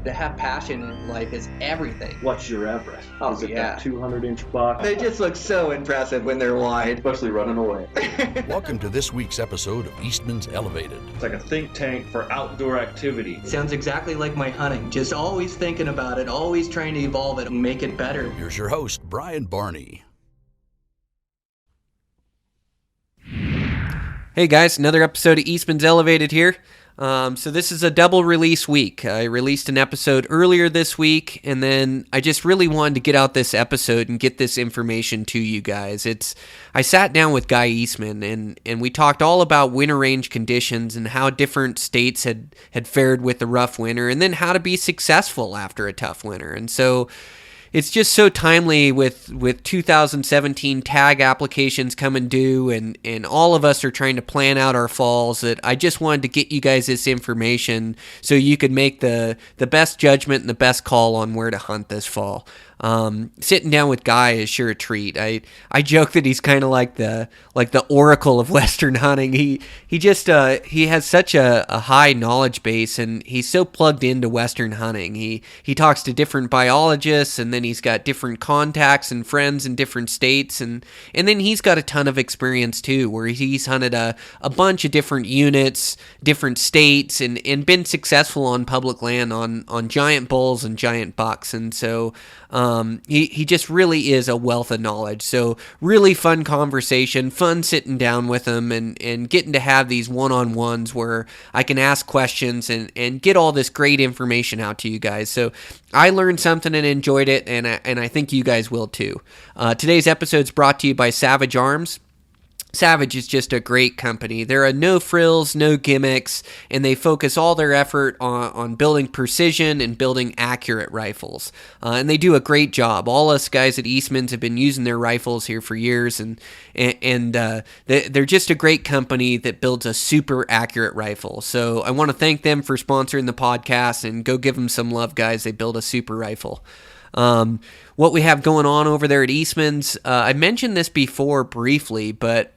To have passion in life is everything. What's your Everest? Oh, Is it yeah. that 200-inch box? They just look so impressive when they're wide. Especially running away. Welcome to this week's episode of Eastmans Elevated. It's like a think tank for outdoor activity. Sounds exactly like my hunting. Just always thinking about it, always trying to evolve it and make it better. Here's your host, Brian Barney. Hey guys, another episode of Eastman's Elevated here. So this is a double release week. I released an episode earlier this week, and then I just really wanted to get out this episode and get this information to you guys. I sat down with Guy Eastman, and we talked all about winter range conditions and how different states had fared with the rough winter, and then how to be successful after a tough winter. And so it's just so timely with 2017 tag applications coming due, and all of us are trying to plan out our falls, that I just wanted to get you guys this information so you could make the best judgment and the best call on where to hunt this fall. Sitting down with Guy is sure a treat. I joke that he's kind of like the oracle of Western hunting. He has such a high knowledge base, and he's so plugged into Western hunting. He talks to different biologists, and then he's got different contacts and friends in different states, and then he's got a ton of experience too, where he's hunted a bunch of different units, different states, and been successful on public land on giant bulls and giant bucks. And so he just really is a wealth of knowledge. So really fun conversation, fun sitting down with him and getting to have these one-on-ones where I can ask questions and get all this great information out to you guys. So I learned something and enjoyed it, and I think you guys will too. Today's episode is brought to you by Savage Arms. Savage is just a great company. They're a no frills, no gimmicks, and they focus all their effort on building precision and building accurate rifles. And they do a great job. All us guys at Eastmans have been using their rifles here for years, and they're just a great company that builds a super accurate rifle. So I want to thank them for sponsoring the podcast, and go give them some love, guys. They build a super rifle. What we have going on over there at Eastman's, I mentioned this before briefly, but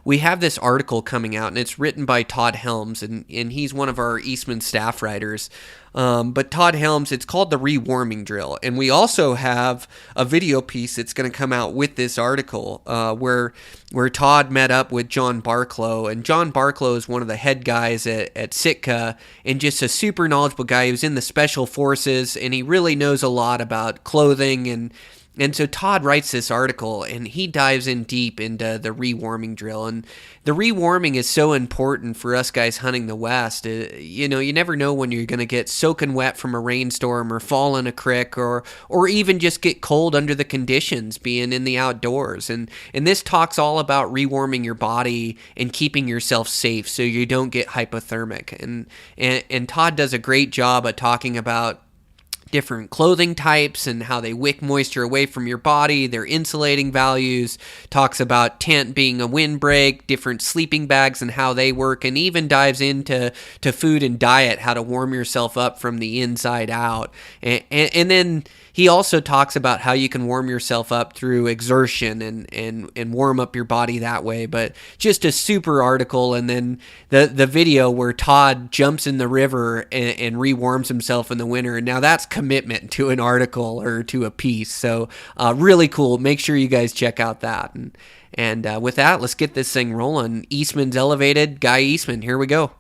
we have this article coming out, and it's written by Todd Helms, and he's one of our Eastman staff writers. But Todd Helms, it's called The Rewarming Drill, and we also have a video piece that's going to come out with this article, where Todd met up with John Barklow, and John Barklow is one of the head guys at Sitka, and just a super knowledgeable guy. He was in the Special Forces, and he really knows a lot about clothing, and so Todd writes this article, and he dives in deep into the rewarming drill. And the rewarming is so important for us guys hunting the West. You never know when you're going to get soaking wet from a rainstorm, or fall in a creek, or even just get cold under the conditions being in the outdoors. And this talks all about rewarming your body and keeping yourself safe so you don't get hypothermic. And Todd does a great job at talking about different clothing types and how they wick moisture away from your body, their insulating values, talks about tent being a windbreak, different sleeping bags and how they work, and even dives into food and diet, how to warm yourself up from the inside out. And then he also talks about how you can warm yourself up through exertion and warm up your body that way. But just a super article, and then the video where Todd jumps in the river and rewarms himself in the winter. Now that's commitment to an article or to a piece. So really cool. Make sure you guys check out that. And with that, let's get this thing rolling. Eastman's Elevated, Guy Eastman. Here we go.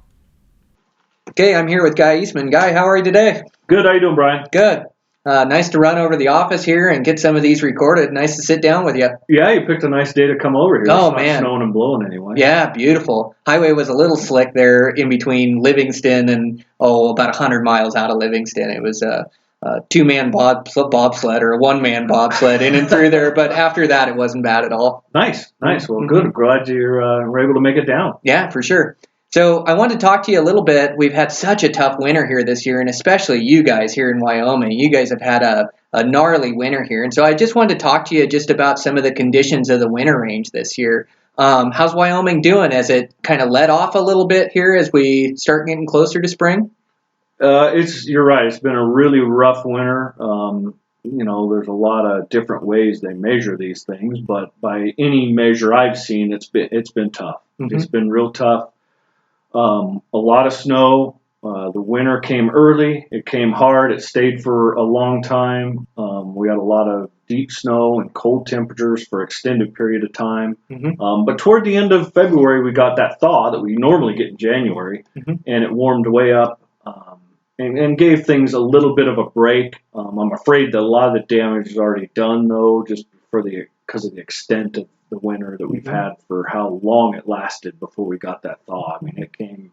Okay, I'm here with Guy Eastman. Guy, how are you today? Good. How you doing, Brian? Good. Nice to run over to the office here and get some of these recorded. Nice to sit down with you. Yeah, you picked a nice day to come over here. Oh, it's man. Not snowing and blowing anyway. Yeah, beautiful. Highway was a little slick there in between Livingston and, about 100 miles out of Livingston. It was a two-man bobsled or a one-man bobsled in and through there. But after that, it wasn't bad at all. Nice. Well, good. I'm glad you were able to make it down. Yeah, for sure. So I wanted to talk to you a little bit. We've had such a tough winter here this year, and especially you guys here in Wyoming. You guys have had a gnarly winter here. And so I just wanted to talk to you just about some of the conditions of the winter range this year. How's Wyoming doing? Has it kind of let off a little bit here as we start getting closer to spring? You're right. It's been a really rough winter. There's a lot of different ways they measure these things, but by any measure I've seen, it's been tough. Mm-hmm. It's been real tough. A lot of snow, The winter came early. It came hard. It stayed for a long time. We had a lot of deep snow and cold temperatures for an extended period of time. Mm-hmm. But toward the end of February, we got that thaw that we normally get in January, Mm-hmm. and it warmed way up and gave things a little bit of a break. I'm afraid that a lot of the damage is already done, though, just because of the extent of the winter that we've had for how long it lasted before we got that thaw. I mean, it came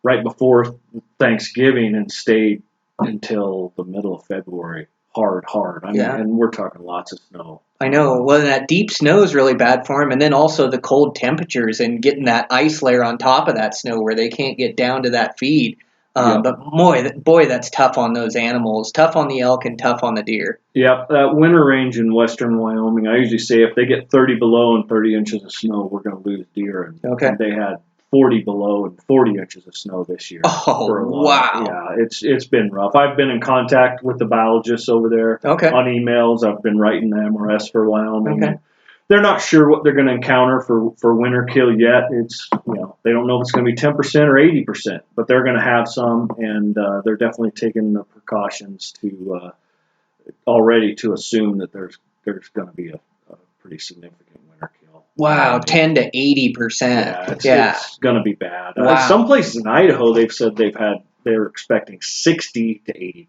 right before Thanksgiving and stayed until the middle of February. Hard. I mean, and we're talking lots of snow. I know. Well, that deep snow is really bad for them, and then also the cold temperatures and getting that ice layer on top of that snow where they can't get down to that feed. But boy, that's tough on those animals. Tough on the elk and tough on the deer. Yep, that winter range in western Wyoming, I usually say if they get 30 below and 30 inches of snow, we're going to lose deer. And they had 40 below and 40 inches of snow this year. Oh, for a lot. wow. Yeah, it's been rough. I've been in contact with the biologists over there on emails. I've been writing the MRS for Wyoming. Okay. They're not sure what they're going to encounter for winter kill yet. It's they don't know if it's going to be 10% or 80%, but they're going to have some, and they're definitely taking the precautions to already to assume that there's going to be a pretty significant winter kill. Wow, 10 to 80%. It's going to be bad. Wow. Some places in Idaho, they've said they're expecting 60 to 80%.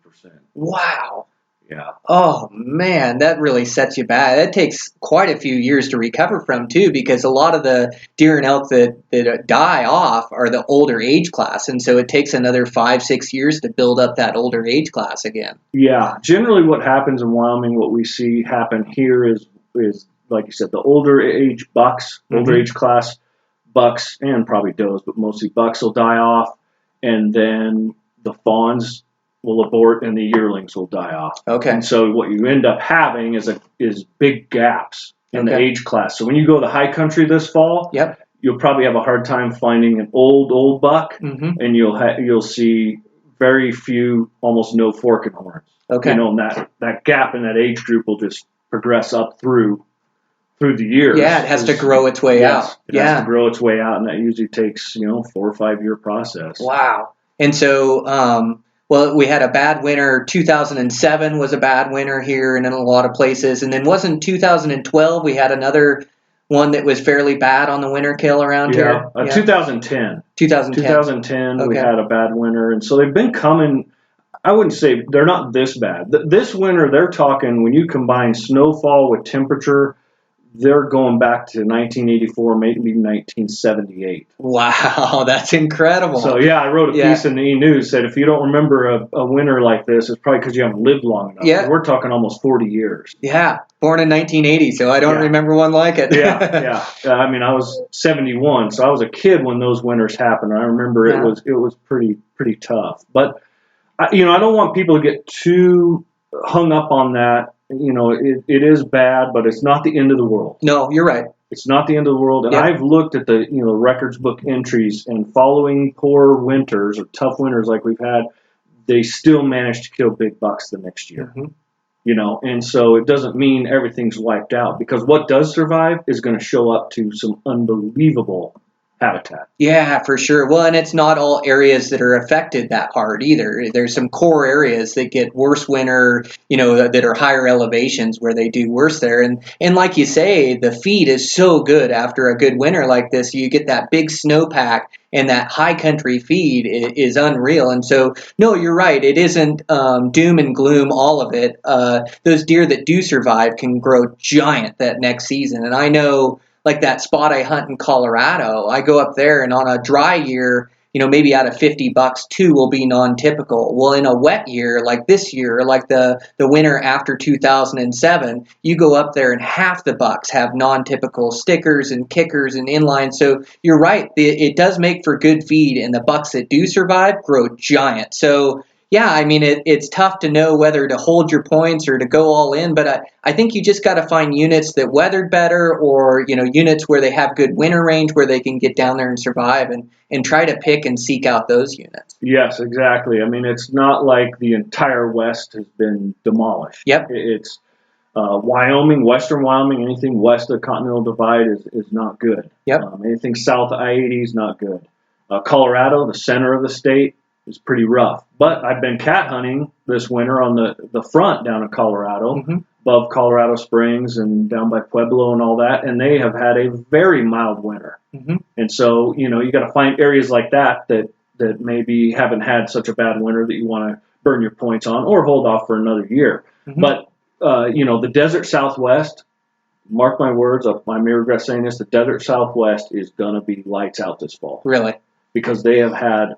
Wow. Yeah. Oh, man, that really sets you back. That takes quite a few years to recover from, too, because a lot of the deer and elk that die off are the older age class, and so it takes another 5-6 years to build up that older age class again. Yeah. Generally what happens in Wyoming, what we see happen here is like you said, the older age bucks, older age class bucks, and probably does, but mostly bucks will die off, and then the fawns will abort and the yearlings will die off. Okay. And so what you end up having is big gaps in the age class. So when you go to the high country this fall, you'll probably have a hard time finding an old buck, and you'll see very few, almost no fork and horns. Okay. And that gap in that age group will just progress up through the years. Yeah, it has to grow its way out. It has to grow its way out, and that usually takes 4 or 5 year process. Wow. And so, we had a bad winter. 2007 was a bad winter here and in a lot of places. And then wasn't 2012 we had another one that was fairly bad on the winter kill around here? 2010. 2010. We had a bad winter. And so they've been coming. I wouldn't say they're not this bad. This winter, they're talking, when you combine snowfall with temperature, they're going back to 1984, maybe 1978. Wow, that's incredible. So, I wrote a piece in the E-News that if you don't remember a winter like this, it's probably because you haven't lived long enough. Yeah. We're talking almost 40 years. Yeah, born in 1980, so I don't remember one like it. I mean, I was 71, so I was a kid when those winters happened. I remember it was pretty tough. But, I don't want people to get too hung up on that. It is bad, but it's not the end of the world. No, you're right. It's not the end of the world. And I've looked at the records book entries, and following poor winters or tough winters like we've had, they still managed to kill big bucks the next year. And so it doesn't mean everything's wiped out, because what does survive is going to show up to some unbelievable habitat. Yeah, for sure. Well, and it's not all areas that are affected that hard either. There's some core areas that get worse winter, that are higher elevations where they do worse there. And like you say, the feed is so good after a good winter like this. You get that big snowpack, and that high country feed is unreal. And so, no, you're right. It isn't doom and gloom, all of it. Those deer that do survive can grow giant that next season. And I know, like that spot I hunt in Colorado, I go up there, and on a dry year, maybe out of 50 bucks, 2 will be non-typical. Well, in a wet year like this year, like the winter after 2007, you go up there and half the bucks have non-typical stickers and kickers and inlines. So you're right. It does make for good feed, and the bucks that do survive grow giant. So yeah, I mean, it's tough to know whether to hold your points or to go all in, but I think you just got to find units that weathered better, or, units where they have good winter range where they can get down there and survive, and try to pick and seek out those units. Yes, exactly. I mean, it's not like the entire West has been demolished. Yep. It's Wyoming, western Wyoming, anything west of the Continental Divide is not good. Yep. Anything south of I-80 is not good. Colorado, the center of the state, is pretty rough. But I've been cat hunting this winter on the front down in Colorado, above Colorado Springs and down by Pueblo and all that, and they have had a very mild winter. And so, you got to find areas like that maybe haven't had such a bad winter that you want to burn your points on or hold off for another year. But, the desert Southwest, mark my words, I may regret saying this, the desert Southwest is going to be lights out this fall. Really? Because they have had,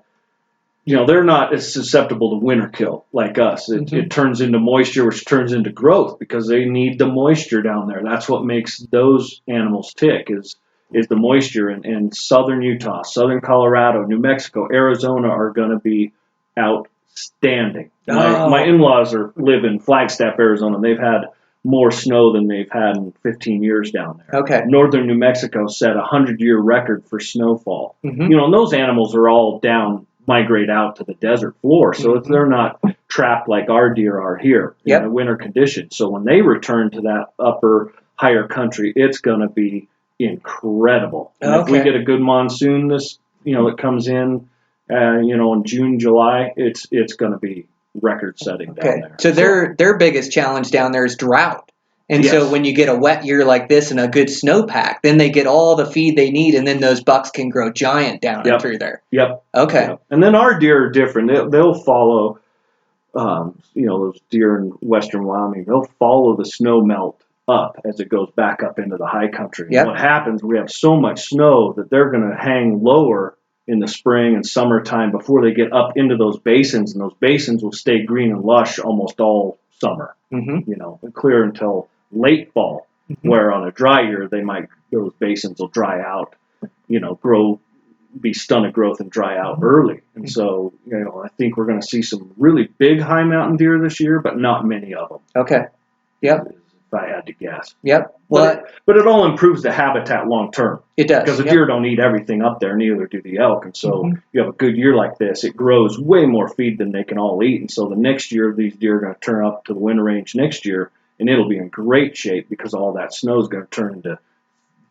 they're not as susceptible to winter kill like us. It turns into moisture, which turns into growth because they need the moisture down there. That's what makes those animals tick is the moisture. And southern Utah, southern Colorado, New Mexico, Arizona are going to be outstanding. My in-laws live in Flagstaff, Arizona. They've had more snow than they've had in 15 years down there. Okay. Northern New Mexico set a 100-year record for snowfall. And those animals are all migrate out to the desert floor, so they're not trapped like our deer are here in the winter conditions. So when they return to that higher country, it's going to be incredible. And if we get a good monsoon, that comes in, in June, July, it's going to be record-setting down there. So their biggest challenge down there is drought. And so when you get a wet year like this and a good snowpack, then they get all the feed they need, and then those bucks can grow giant down through there. Okay. Yep. And then our deer are different. They'll follow, those deer in western Wyoming, they'll follow the snow melt up as it goes back up into the high country. And what happens, we have so much snow that they're going to hang lower in the spring and summertime before they get up into those basins, and those basins will stay green and lush almost all summer, and clear until late fall, where on a dry year, those basins will dry out, be stunted growth and dry out early. And so, I think we're going to see some really big high mountain deer this year, but not many of them. Okay. Yep. If I had to guess. Yep. But it all improves the habitat long term. It does. Because the deer don't eat everything up there, neither do the elk. And so you have a good year like this, it grows way more feed than they can all eat. And so the next year, these deer are going to turn up to the winter range next year, and it'll be in great shape because all that snow is going to turn into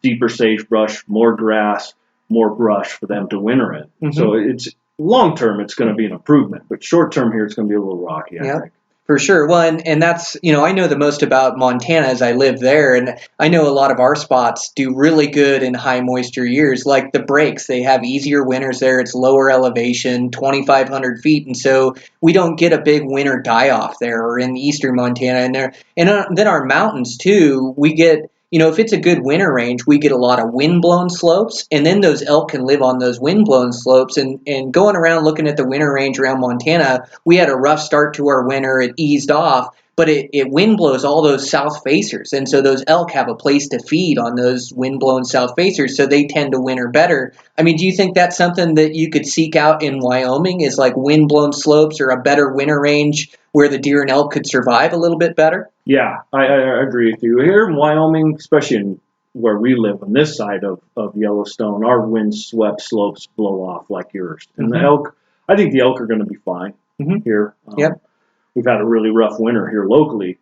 deeper sagebrush, more grass, more brush for them to winter in. So it's long term, it's going to be an improvement. But short term here, it's going to be a little rocky, I think. For sure. Well, and that's, I know the most about Montana as I live there, and I know a lot of our spots do really good in high moisture years, like the Breaks. They have easier winters there. It's lower elevation, 2,500 feet, and so we don't get a big winter die-off there or in eastern Montana. And then our mountains, too, we get, if it's a good winter range, we get a lot of wind-blown slopes, and then those elk can live on those wind-blown slopes. And going around looking at the winter range around Montana, we had a rough start to our winter. It eased off, but it wind blows all those south facers, and so those elk have a place to feed on those wind-blown south facers, so they tend to winter better. I mean, do you think that's something that you could seek out in Wyoming, is like wind-blown slopes or a better winter range where the deer and elk could survive a little bit better? Yeah, I agree with you. Here in Wyoming, especially where we live on this side of Yellowstone, our wind-swept slopes blow off like yours. And the elk, I think the elk are going to be fine here. We've had a really rough winter here locally,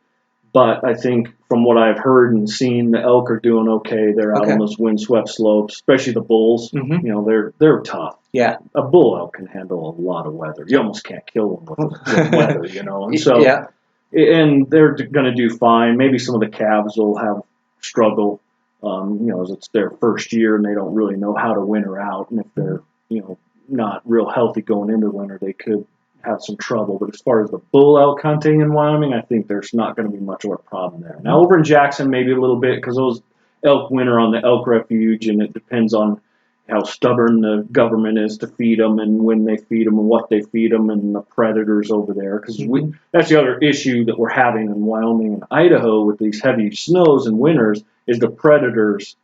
but I think from what I've heard and seen, the elk are doing okay. They're out on those wind-swept slopes, especially the bulls. They're tough. Yeah. A bull elk can handle a lot of weather. You almost can't kill them with weather, And so, and they're going to do fine. Maybe some of the calves will have struggle, as it's their first year and they don't really know how to winter out. And if they're, not real healthy going into winter, they could have some trouble. But as far as the bull elk hunting in Wyoming, I think there's not going to be much of a problem there. Now over in Jackson, maybe a little bit, because those elk winter on the elk refuge, and it depends on how stubborn the government is to feed them and when they feed them and what they feed them and the predators over there. Because that's the other issue that we're having in Wyoming and Idaho with these heavy snows and winters is the predators,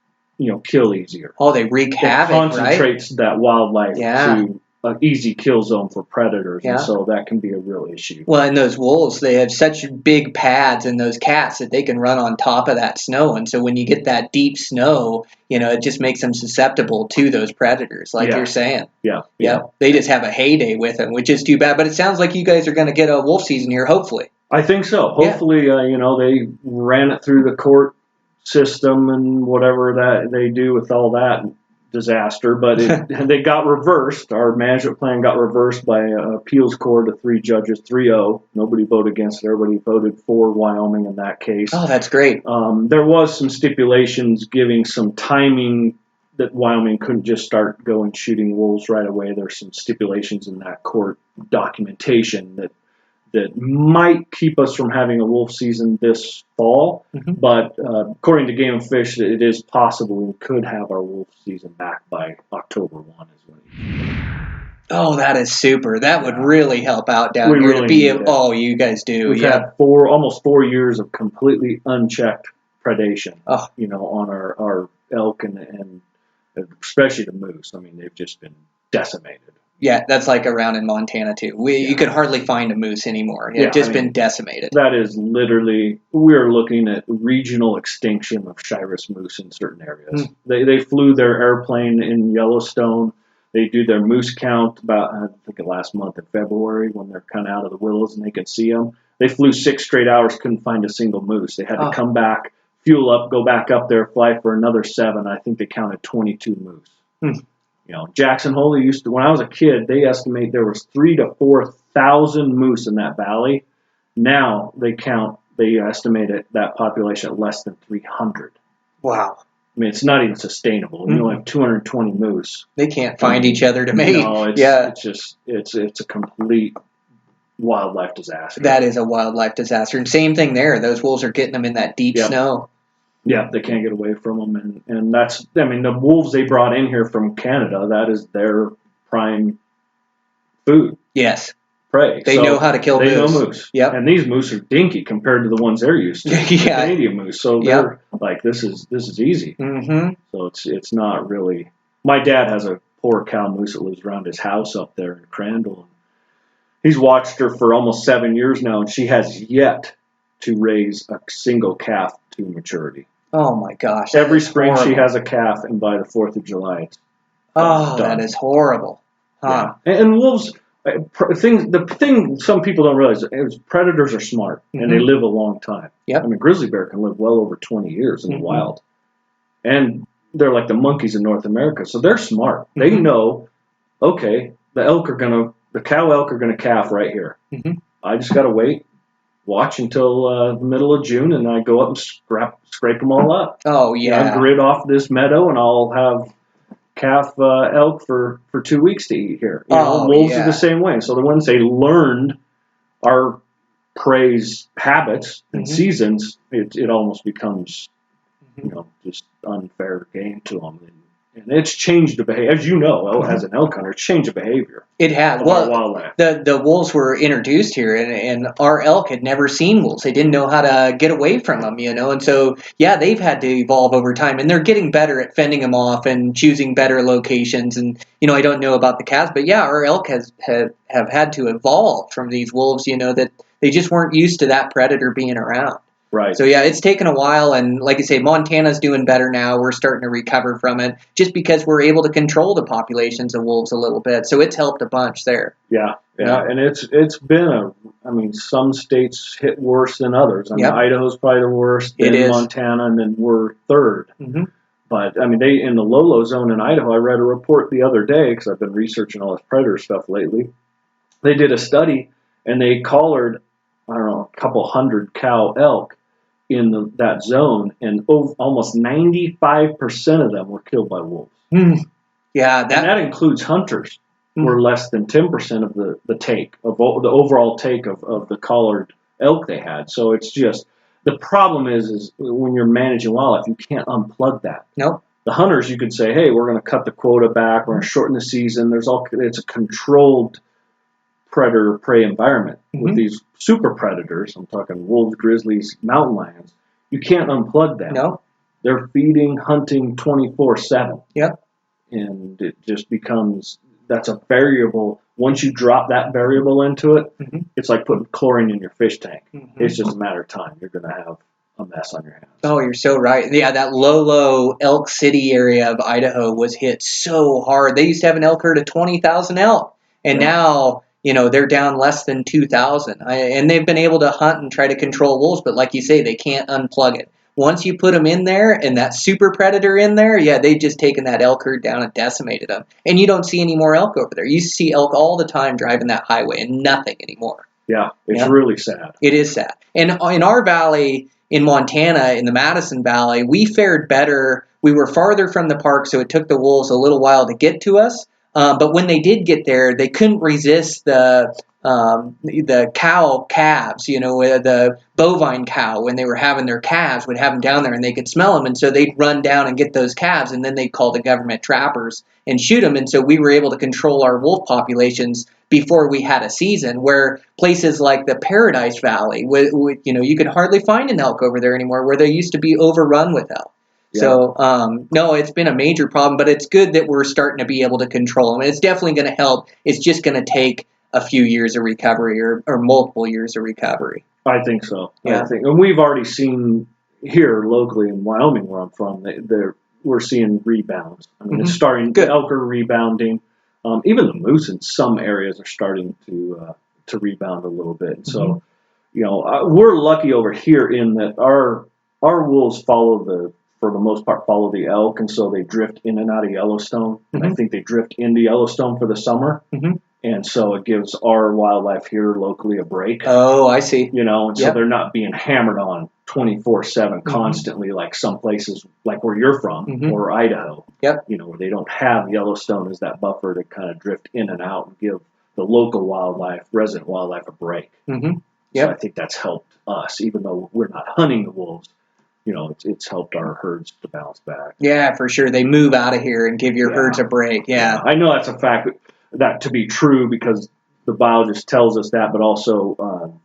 kill easier. Oh, they wreak havoc, right? It concentrates that wildlife to an easy kill zone for predators, and so that can be a real issue. Well, and those wolves, they have such big pads in those cats that they can run on top of that snow, and so when you get that deep snow, it just makes them susceptible to those predators, like you're saying. Yeah. They just have a heyday with them, which is too bad, but it sounds like you guys are going to get a wolf season here, hopefully. I think so. Hopefully, they ran it through the court system and whatever that they do with all that disaster, but they got reversed. Our management plan got reversed by an appeals court of 3 judges, 3-0. Nobody voted against it. Everybody voted for Wyoming in that case. Oh, that's great. There was some stipulations giving some timing that Wyoming couldn't just start going shooting wolves right away. There's some stipulations in that court documentation that might keep us from having a wolf season this fall. Mm-hmm. But according to Game and Fish, it is possible we could have our wolf season back by October 1 as well. Oh, that is super. That would really help out down We here really to be need able, it. oh, you guys do. We've Yeah. had almost 4 years of completely unchecked predation, Oh. on our elk and especially the moose. I mean, they've just been decimated. Yeah, that's like around in Montana too. You could hardly find a moose anymore. It's just been decimated. That is literally, we're looking at regional extinction of Shiras moose in certain areas. They flew their airplane in Yellowstone. They do their moose count about, I think, last month in February when they're kind of out of the willows and they can see them. They flew 6 straight hours, couldn't find a single moose. They had to come back, fuel up, go back up there, fly for another 7. I think they counted 22 moose. Jackson Hole used to, when I was a kid, they estimate there was 3,000 to 4,000 moose in that valley. Now they estimate that population at less than 300. Wow. I mean, it's not even sustainable. You only have 220 moose. They can't find each other to mate. No, it's a complete wildlife disaster. That is a wildlife disaster. And same thing there. Those wolves are getting them in that deep snow. Yeah, they can't get away from them. And that's, I mean, the wolves they brought in here from Canada, that is their prime food. Yes. Prey. They know how to kill moose. They know moose. Yep. And these moose are dinky compared to the ones they're used to. Yeah. Canadian moose. So they're like, this is easy. Mm-hmm. So it's not really. My dad has a poor cow moose that lives around his house up there in Crandall. He's watched her for almost 7 years now, and she has yet to raise a single calf to maturity. Oh my gosh. Every spring she has a calf, and by the 4th of July, it's done. That is horrible. Huh. Yeah. And wolves, the thing some people don't realize is predators are smart, and they live a long time. Yep. I mean, grizzly bear can live well over 20 years in the wild. And they're like the monkeys in North America, so they're smart. They know, okay, the cow elk are gonna calf right here. I just gotta wait, watch until the middle of June, and I go up and scrape them all up. Oh yeah. I grid off this meadow, and I'll have calf elk for 2 weeks to eat here. Wolves are the same way. So the ones they learned our prey's habits and seasons, it almost becomes just unfair game to them. And it's changed the behavior. As you know, as an elk hunter, it's changed the behavior. It has. Well, wildlife. The wolves were introduced here, and our elk had never seen wolves. They didn't know how to get away from them, And so, they've had to evolve over time, and they're getting better at fending them off and choosing better locations. And, I don't know about the calves, but our elk have had to evolve from these wolves, that they just weren't used to that predator being around. Right. So, it's taken a while, and like I say, Montana's doing better now. We're starting to recover from it just because we're able to control the populations of wolves a little bit. So it's helped a bunch there. Yeah. And it's been some states hit worse than others. Idaho's probably the worst, then Montana, and then we're third. But, they in the Lolo zone in Idaho, I read a report the other day, because I've been researching all this predator stuff lately. They did a study, and they collared, a couple hundred cow elk in that zone, and almost 95% of them were killed by wolves. Yeah, and that includes hunters, were less than 10% of the take, of the overall take of the collared elk they had. So it's just, the problem is when you're managing wildlife, you can't unplug that. Nope. The hunters, you could say, hey, we're going to cut the quota back, we're going to shorten the season. It's a controlled predator prey environment. With these super predators, I'm talking wolves, grizzlies, mountain lions, you can't unplug them. No. They're feeding, hunting 24/7. Yep. And it just becomes, that's a variable. Once you drop that variable into it, it's like putting chlorine in your fish tank. It's just a matter of time. You're going to have a mess on your hands. Oh, you're so right. Yeah, that Lolo Elk City area of Idaho was hit so hard. They used to have an elk herd of 20,000 elk, and now they're down less than 2,000. And they've been able to hunt and try to control wolves, but like you say, they can't unplug it. once you put them in there and that super predator in there, yeah, they've just taken that elk herd down and decimated them. And you don't see any more elk over there. You see elk all the time driving that highway and nothing anymore. Yeah, it's really sad. It is sad. And in our valley in Montana, in the Madison Valley, we fared better. We were farther from the park, so it took the wolves a little while to get to us. But when they did get there, they couldn't resist the cow calves, the bovine cow, when they were having their calves, would have them down there and they could smell them. And so they'd run down and get those calves, and then they'd call the government trappers and shoot them. And so we were able to control our wolf populations before we had a season, where places like the Paradise Valley, you could hardly find an elk over there anymore, where they used to be overrun with elk. Yeah. So, no, it's been a major problem, but it's good that we're starting to be able to control them. And it's definitely going to help. It's just going to take a few years of recovery or multiple years of recovery. I think so. Yeah. And we've already seen here locally in Wyoming, where I'm from, we're seeing rebounds. I mean, it's starting. Good. The elk are rebounding. Even the moose in some areas are starting to rebound a little bit. And so, we're lucky over here in that our wolves for the most part, follow the elk, and so they drift in and out of Yellowstone. And I think they drift into Yellowstone for the summer. And so it gives our wildlife here locally a break. Oh, I see. And so they're not being hammered on 24/7 constantly, like some places like where you're from or Idaho. Yep. Where they don't have Yellowstone as that buffer to kind of drift in and out and give the local wildlife, resident wildlife, a break. So I think that's helped us, even though we're not hunting the wolves. It's helped our herds to bounce back. Yeah, for sure. They move out of here and give your herds a break. Yeah. I know that's a fact that to be true, because the biologist tells us that, but also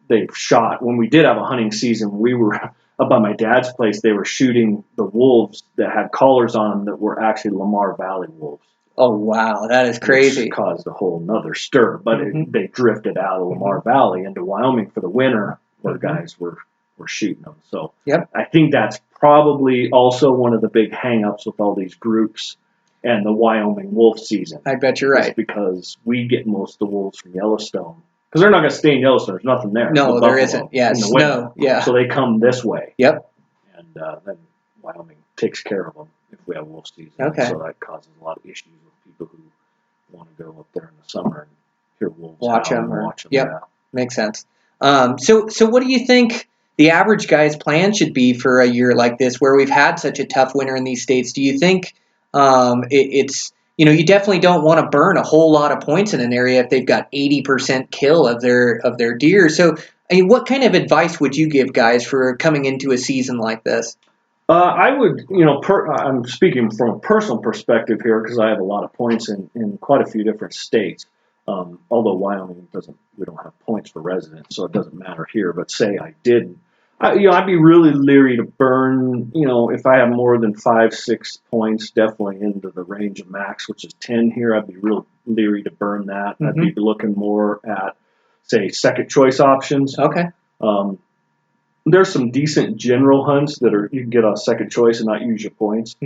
they've shot. When we did have a hunting season, we were up by my dad's place. They were shooting the wolves that had collars on them that were actually Lamar Valley wolves. Oh, wow. That is crazy. Which caused a whole nother stir. But they drifted out of Lamar Valley into Wyoming for the winter, where guys were shooting them. So I think that's probably also one of the big hang-ups with all these groups and the Wyoming wolf season. I bet you're right. Because we get most of the wolves from Yellowstone. Because they're not going to stay in Yellowstone. There's nothing there. No, there isn't. Yeah, snow. Yeah. So they come this way. Yep. And then Wyoming takes care of them if we have wolf season. Okay. So that causes a lot of issues with people who want to go up there in the summer and hear wolves watch them. Yep. Yeah. Makes sense. So what do you think the average guy's plan should be for a year like this, where we've had such a tough winter in these states? Do you think it's you definitely don't want to burn a whole lot of points in an area if they've got 80% kill of their deer? So, what kind of advice would you give guys for coming into a season like this? I would, I'm speaking from a personal perspective here, because I have a lot of points in quite a few different states. Although Wyoming we don't have points for residents, so it doesn't matter here. But say I didn't, I'd be really leery to burn. If I have more than 5-6 points, definitely into the range of max, which is 10 here, I'd be real leery to burn that. I'd be looking more at, say, second choice options. Okay. There's some decent general hunts that you can get on second choice and not use your points.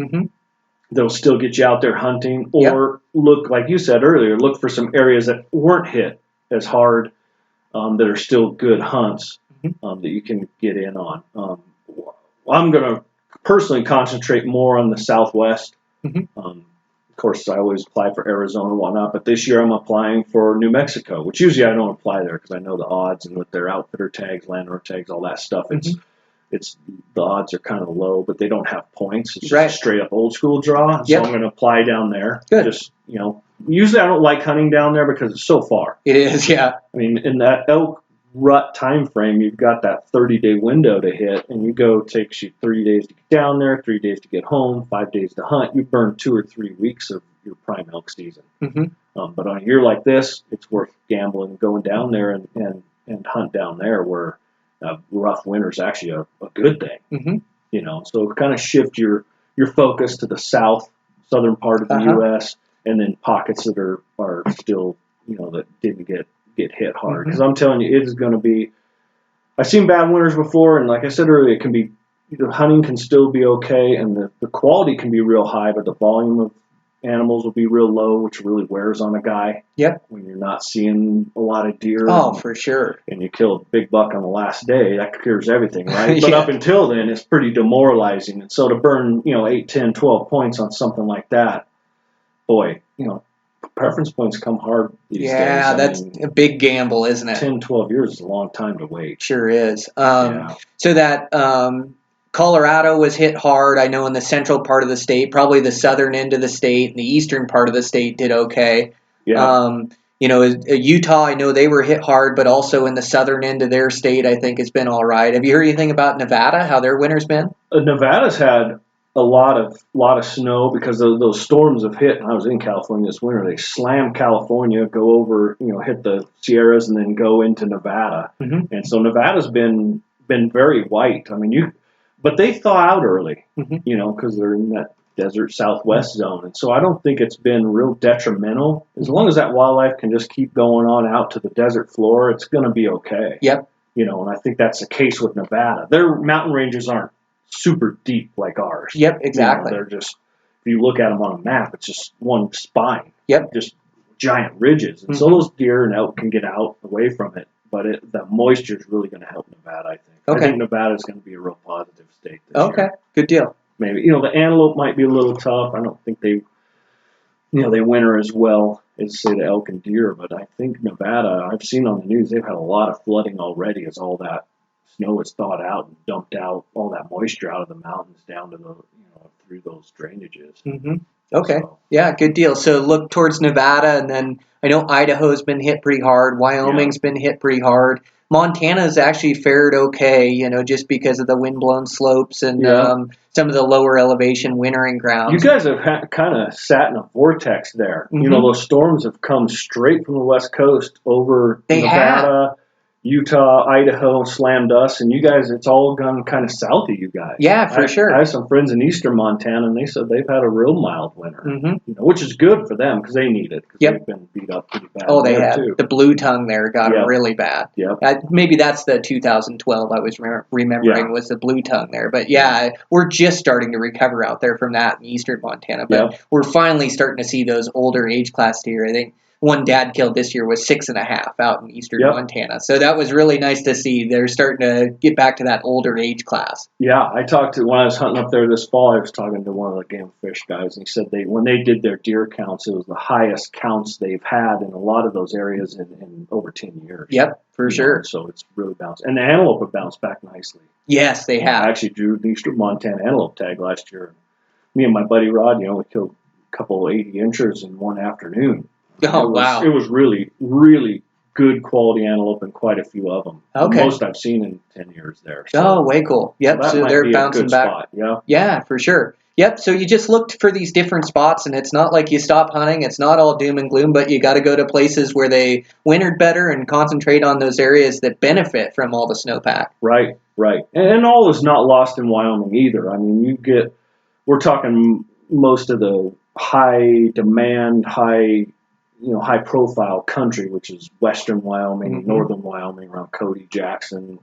They'll still get you out there hunting, or look, like you said earlier, look for some areas that weren't hit as hard, that are still good hunts, that you can get in on. I'm going to personally concentrate more on the Southwest. Of course, I always apply for Arizona and whatnot, but this year I'm applying for New Mexico, which usually I don't apply there because I know the odds, and with their outfitter tags, landowner tags, all that stuff, it's the odds are kind of low, but they don't have points. It's just a straight up old school draw. So I'm going to apply down there. Good. Just, usually I don't like hunting down there because it's so far. It is, yeah. I mean, in that elk rut time frame, you've got that 30-day window to hit, and takes you 3 days to get down there, 3 days to get home, 5 days to hunt. You burn 2 or 3 weeks of your prime elk season. But on a year like this, it's worth gambling, going down there and hunt down there, where rough winter is actually a good thing. So kind of shift your focus to the southern part of the U.S. and then pockets that are still, that didn't get hit hard. Because I'm telling you, it is going to be. I've seen bad winters before, and like I said earlier, it can be. The hunting can still be okay, and the quality can be real high, but the volume of animals will be real low, which really wears on a guy. Yep. When you're not seeing a lot of deer. Oh, for sure. And you kill a big buck on the last day, that cures everything, right? But Yeah. up until then, it's pretty demoralizing. And so to burn, 8, 10, 12 points on something like that, boy, preference points come hard these days. Yeah, that's a big gamble, isn't it? 10, 12 years is a long time to wait. Sure is. Yeah. So that Colorado was hit hard, I know, in the central part of the state, probably the southern end of the state, and the eastern part of the state did okay. Yeah. Utah, I know they were hit hard, but also in the southern end of their state, I think it's been all right. Have you heard anything about Nevada, how their winter's been? Nevada's had a lot of snow because those storms have hit. And I was in California this winter. They slam California, go over, hit the Sierras, and then go into Nevada. Mm-hmm. And so Nevada's been very white. I mean, but they thaw out early, because they're in that desert southwest zone. And so I don't think it's been real detrimental. As long as that wildlife can just keep going on out to the desert floor, it's going to be okay. Yep. And I think that's the case with Nevada. Their mountain ranges aren't super deep like ours. Yep, exactly. They're just, if you look at them on a map, it's just one spine. Yep. Just giant ridges. And so those deer and elk can get out away from it. But the moisture is really going to help Nevada, I think. Okay. I think Nevada is going to be a real positive state this year. Okay, good deal. Maybe, the antelope might be a little tough. I don't think they winter as well as, say, the elk and deer. But I think Nevada, I've seen on the news, they've had a lot of flooding already as all that snow is thawed out and dumped out all that moisture out of the mountains down to the, through those drainages. Mm-hmm. Okay. So, yeah, good deal. So look towards Nevada, and then I know Idaho's been hit pretty hard. Wyoming's been hit pretty hard. Montana's actually fared okay, just because of the wind-blown slopes and some of the lower elevation wintering grounds. You guys have kind of sat in a vortex there. Mm-hmm. Those storms have come straight from the West Coast over They Nevada, Utah, Idaho, slammed us, and you guys, it's all gone kind of south of you guys. Yeah, for sure. I have some friends in eastern Montana, and they said they've had a real mild winter, which is good for them because they need it. Because they've been beat up pretty bad. Oh, they have. Too. The blue tongue there got really bad. Yep. Maybe that's the 2012 I was remembering was the blue tongue there. But we're just starting to recover out there from that in eastern Montana. But we're finally starting to see those older age class deer. I think one dad killed this year was 6.5 out in eastern Montana. So that was really nice to see. They're starting to get back to that older age class. Yeah, I talked to, when I was hunting up there this fall, I was talking to one of the game fish guys, and he said when they did their deer counts, it was the highest counts they've had in a lot of those areas in over 10 years. Yep, for sure. So it's really bounced. And the antelope have bounced back nicely. Yes, they have. I actually drew the eastern Montana antelope tag last year. Me and my buddy Rod, we killed a couple 80 inchers in one afternoon. Wow. It was really, really good quality antelope and quite a few of them. Okay. The most I've seen in 10 years there. So, oh, way cool. Yep, so they're bouncing back. Spot, yeah, for sure. Yep, so you just looked for these different spots, and it's not like you stop hunting. It's not all doom and gloom, but you got to go to places where they wintered better and concentrate on those areas that benefit from all the snowpack. Right. And all is not lost in Wyoming either. I mean, we're talking most of the high demand, high profile country, which is western Wyoming, northern Wyoming, around Cody, Jackson,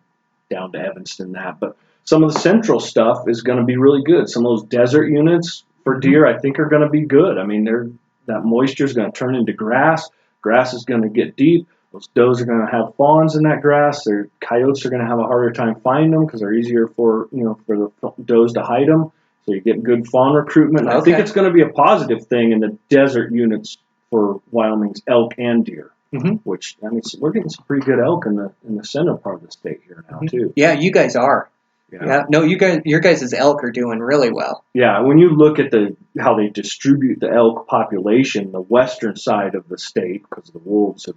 down to Evanston, but some of the central stuff is going to be really good. Some of those desert units for deer, I think, are going to be good. I mean, that moisture is going to turn into grass. Grass is going to get deep. Those does are going to have fawns in that grass. Their coyotes are going to have a harder time finding them because they're easier for the does to hide them. So you get good fawn recruitment. And I think it's going to be a positive thing in the desert units for Wyoming's elk and deer, which, I mean, we're getting some pretty good elk in the center part of the state here now, too. Yeah, you guys are. Yeah. No, your guys' elk are doing really well. Yeah, when you look at how they distribute the elk population, the western side of the state, because the wolves has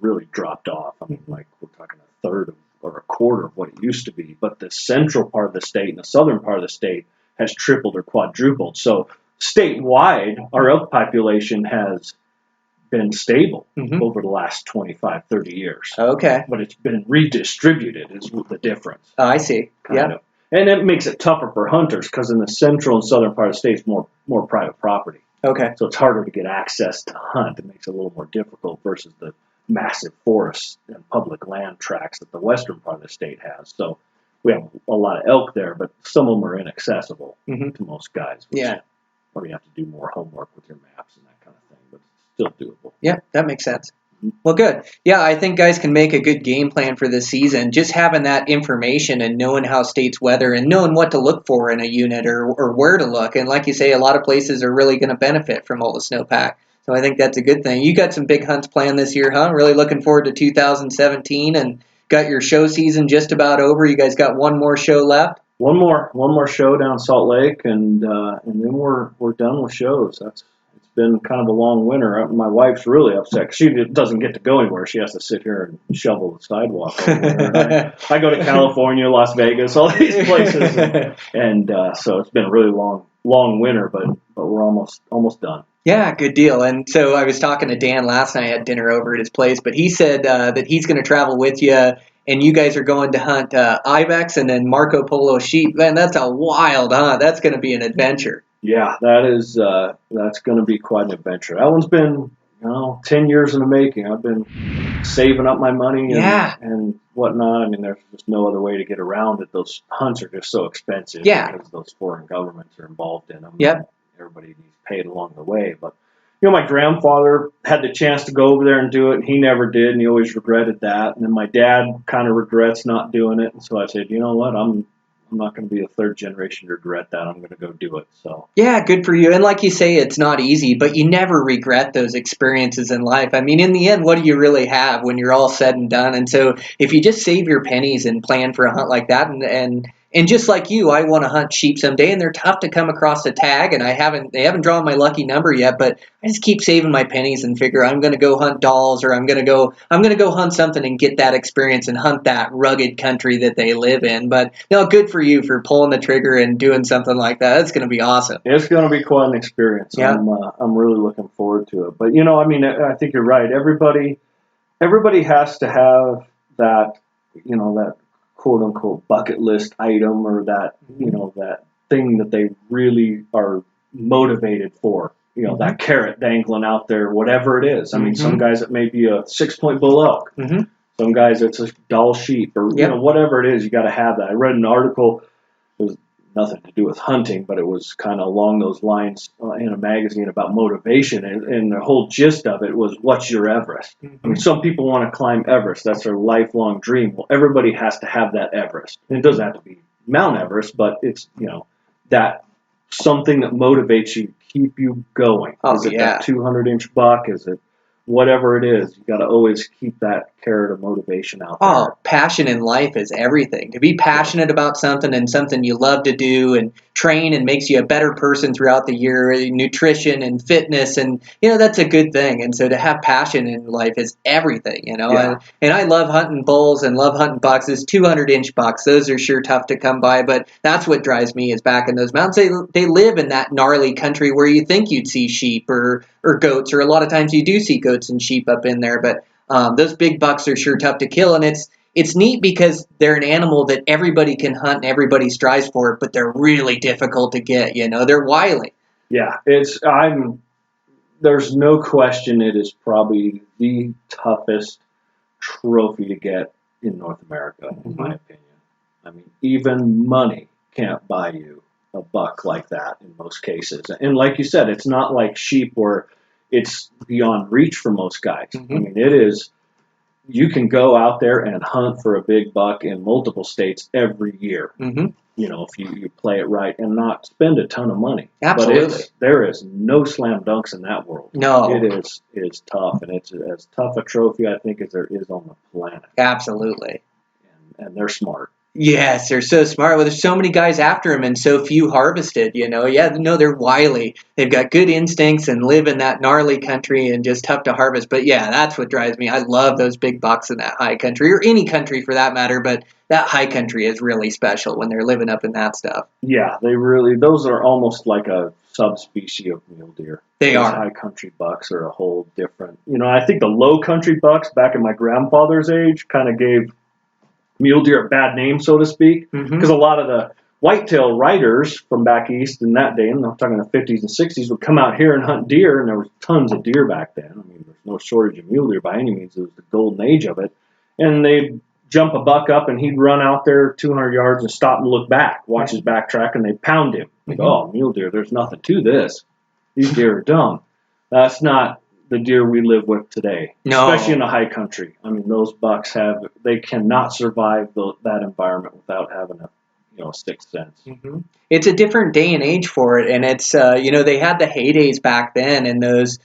really dropped off. I mean, like, we're talking a third or a quarter of what it used to be. But the central part of the state and the southern part of the state has tripled or quadrupled. So statewide, our elk population has been stable over the last 25, 30 years. Okay. But it's been redistributed is the difference. Oh, I see. Kind of. And it makes it tougher for hunters because in the central and southern part of the state is more private property. Okay. So it's harder to get access to hunt. It makes it a little more difficult versus the massive forests and public land tracts that the western part of the state has. So we have a lot of elk there, but some of them are inaccessible to most guys. Yeah. or you have to do more homework with your maps and that kind of thing, but it's still doable. Yeah, that makes sense. Well, good. Yeah, I think guys can make a good game plan for this season. Just having that information and knowing how states weather and knowing what to look for in a unit or where to look. And like you say, a lot of places are really going to benefit from all the snowpack. So I think that's a good thing. You got some big hunts planned this year, huh? Really looking forward to 2017 and got your show season just about over. You guys got one more show left? One more show down Salt Lake, and then we're done with shows. It's been kind of a long winter. My wife's really upset 'cause she doesn't get to go anywhere. She has to sit here and shovel the sidewalk all winter. And I go to California, Las Vegas, all these places, and so it's been a really long winter, but we're almost done. Yeah, good deal. And so I was talking to Dan last night. I had dinner over at his place, but he said that he's going to travel with you, and you guys are going to hunt ibex and then Marco Polo sheep. Man, that's a wild hunt. That's going to be an adventure. Yeah, that's going to be quite an adventure. That one's been 10 years in the making. I've been saving up my money and whatnot. I mean, there's just no other way to get around it. Those hunts are just so expensive because those foreign governments are involved in them. Yep. Everybody needs paid along the way. But, my grandfather had the chance to go over there and do it, and he never did, and he always regretted that. And then my dad kind of regrets not doing it. And so I said, you know what, I'm not going to be a third generation to regret that. I'm going to go do it. So yeah, good for you. And like you say, it's not easy, but you never regret those experiences in life. I mean, in the end, what do you really have when you're all said and done? And so if you just save your pennies and plan for a hunt like that, and just like you, I want to hunt sheep someday, and they're tough to come across the tag, and they haven't drawn my lucky number yet, but I just keep saving my pennies and figure I'm going to go hunt dolls, or I'm going to go hunt something and get that experience and hunt that rugged country that they live in. But good for you for pulling the trigger and doing something like that. That's going to be awesome. It's going to be quite an experience. Yeah. I'm really looking forward to it. But I think you're right. Everybody has to have that, that quote unquote bucket list item, or that, that thing that they really are motivated for, that carrot dangling out there, whatever it is. I mean, some guys it may be a 6-point bull elk. Some guys it's a doll sheep, or, whatever it is, you got to have that. I read an article, it was nothing to do with hunting, but it was kind of along those lines in a magazine about motivation, and the whole gist of it was, what's your Everest? I mean, some people want to climb Everest. That's their lifelong dream. Well, everybody has to have that Everest. And it doesn't have to be Mount Everest, but it's, that something that motivates you, keep you going. Is it that 200-inch buck? Is it whatever it is? You got to always keep that carrot of motivation out there. Oh, passion in life is everything. To be passionate about something and something you love to do and train and makes you a better person throughout the year, nutrition and fitness, and that's a good thing. And so to have passion in life is everything, and I love hunting bulls and love hunting bucks. Those 200-inch bucks, those are sure tough to come by, but that's what drives me is back in those mountains. They live in that gnarly country where you think you'd see sheep or goats, or a lot of times you do see goats and sheep up in there, but those big bucks are sure tough to kill, and it's neat because they're an animal that everybody can hunt and everybody strives for it, but they're really difficult to get. They're wily. Yeah, there's no question it is probably the toughest trophy to get in North America, in my opinion. I mean, even money can't buy you a buck like that in most cases. And like you said, it's not like sheep where it's beyond reach for most guys. I mean, it is. You can go out there and hunt for a big buck in multiple states every year. If you play it right and not spend a ton of money. Absolutely. But there is no slam dunks in that world. No. It's tough, and it's as tough a trophy, I think, as there is on the planet. Absolutely. And they're smart. Yes, they're so smart. Well, there's so many guys after them and so few harvested, they're wily. They've got good instincts and live in that gnarly country and just tough to harvest. But yeah, that's what drives me. I love those big bucks in that high country, or any country for that matter, but that high country is really special when they're living up in that stuff. Yeah, those are almost like a subspecies of mule deer. They Those are. high country bucks are a whole different, I think the low country bucks back in my grandfather's age kind of gave mule deer a bad name, so to speak, because a lot of the whitetail riders from back east in that day, and I'm talking the 50s and 60s, would come out here and hunt deer, and there was tons of deer back then. I mean, there's no shortage of mule deer by any means. It was the golden age of it, and they jump a buck up, and he'd run out there 200 yards and stop and look back, watch his backtrack, and they'd pound him. Like, oh, mule deer, there's nothing to this. These deer are dumb. That's not the deer we live with today, especially in the high country. I mean, those bucks they cannot survive that environment without having a sixth sense. It's a different day and age for it, and it's they had the heydays back then, and those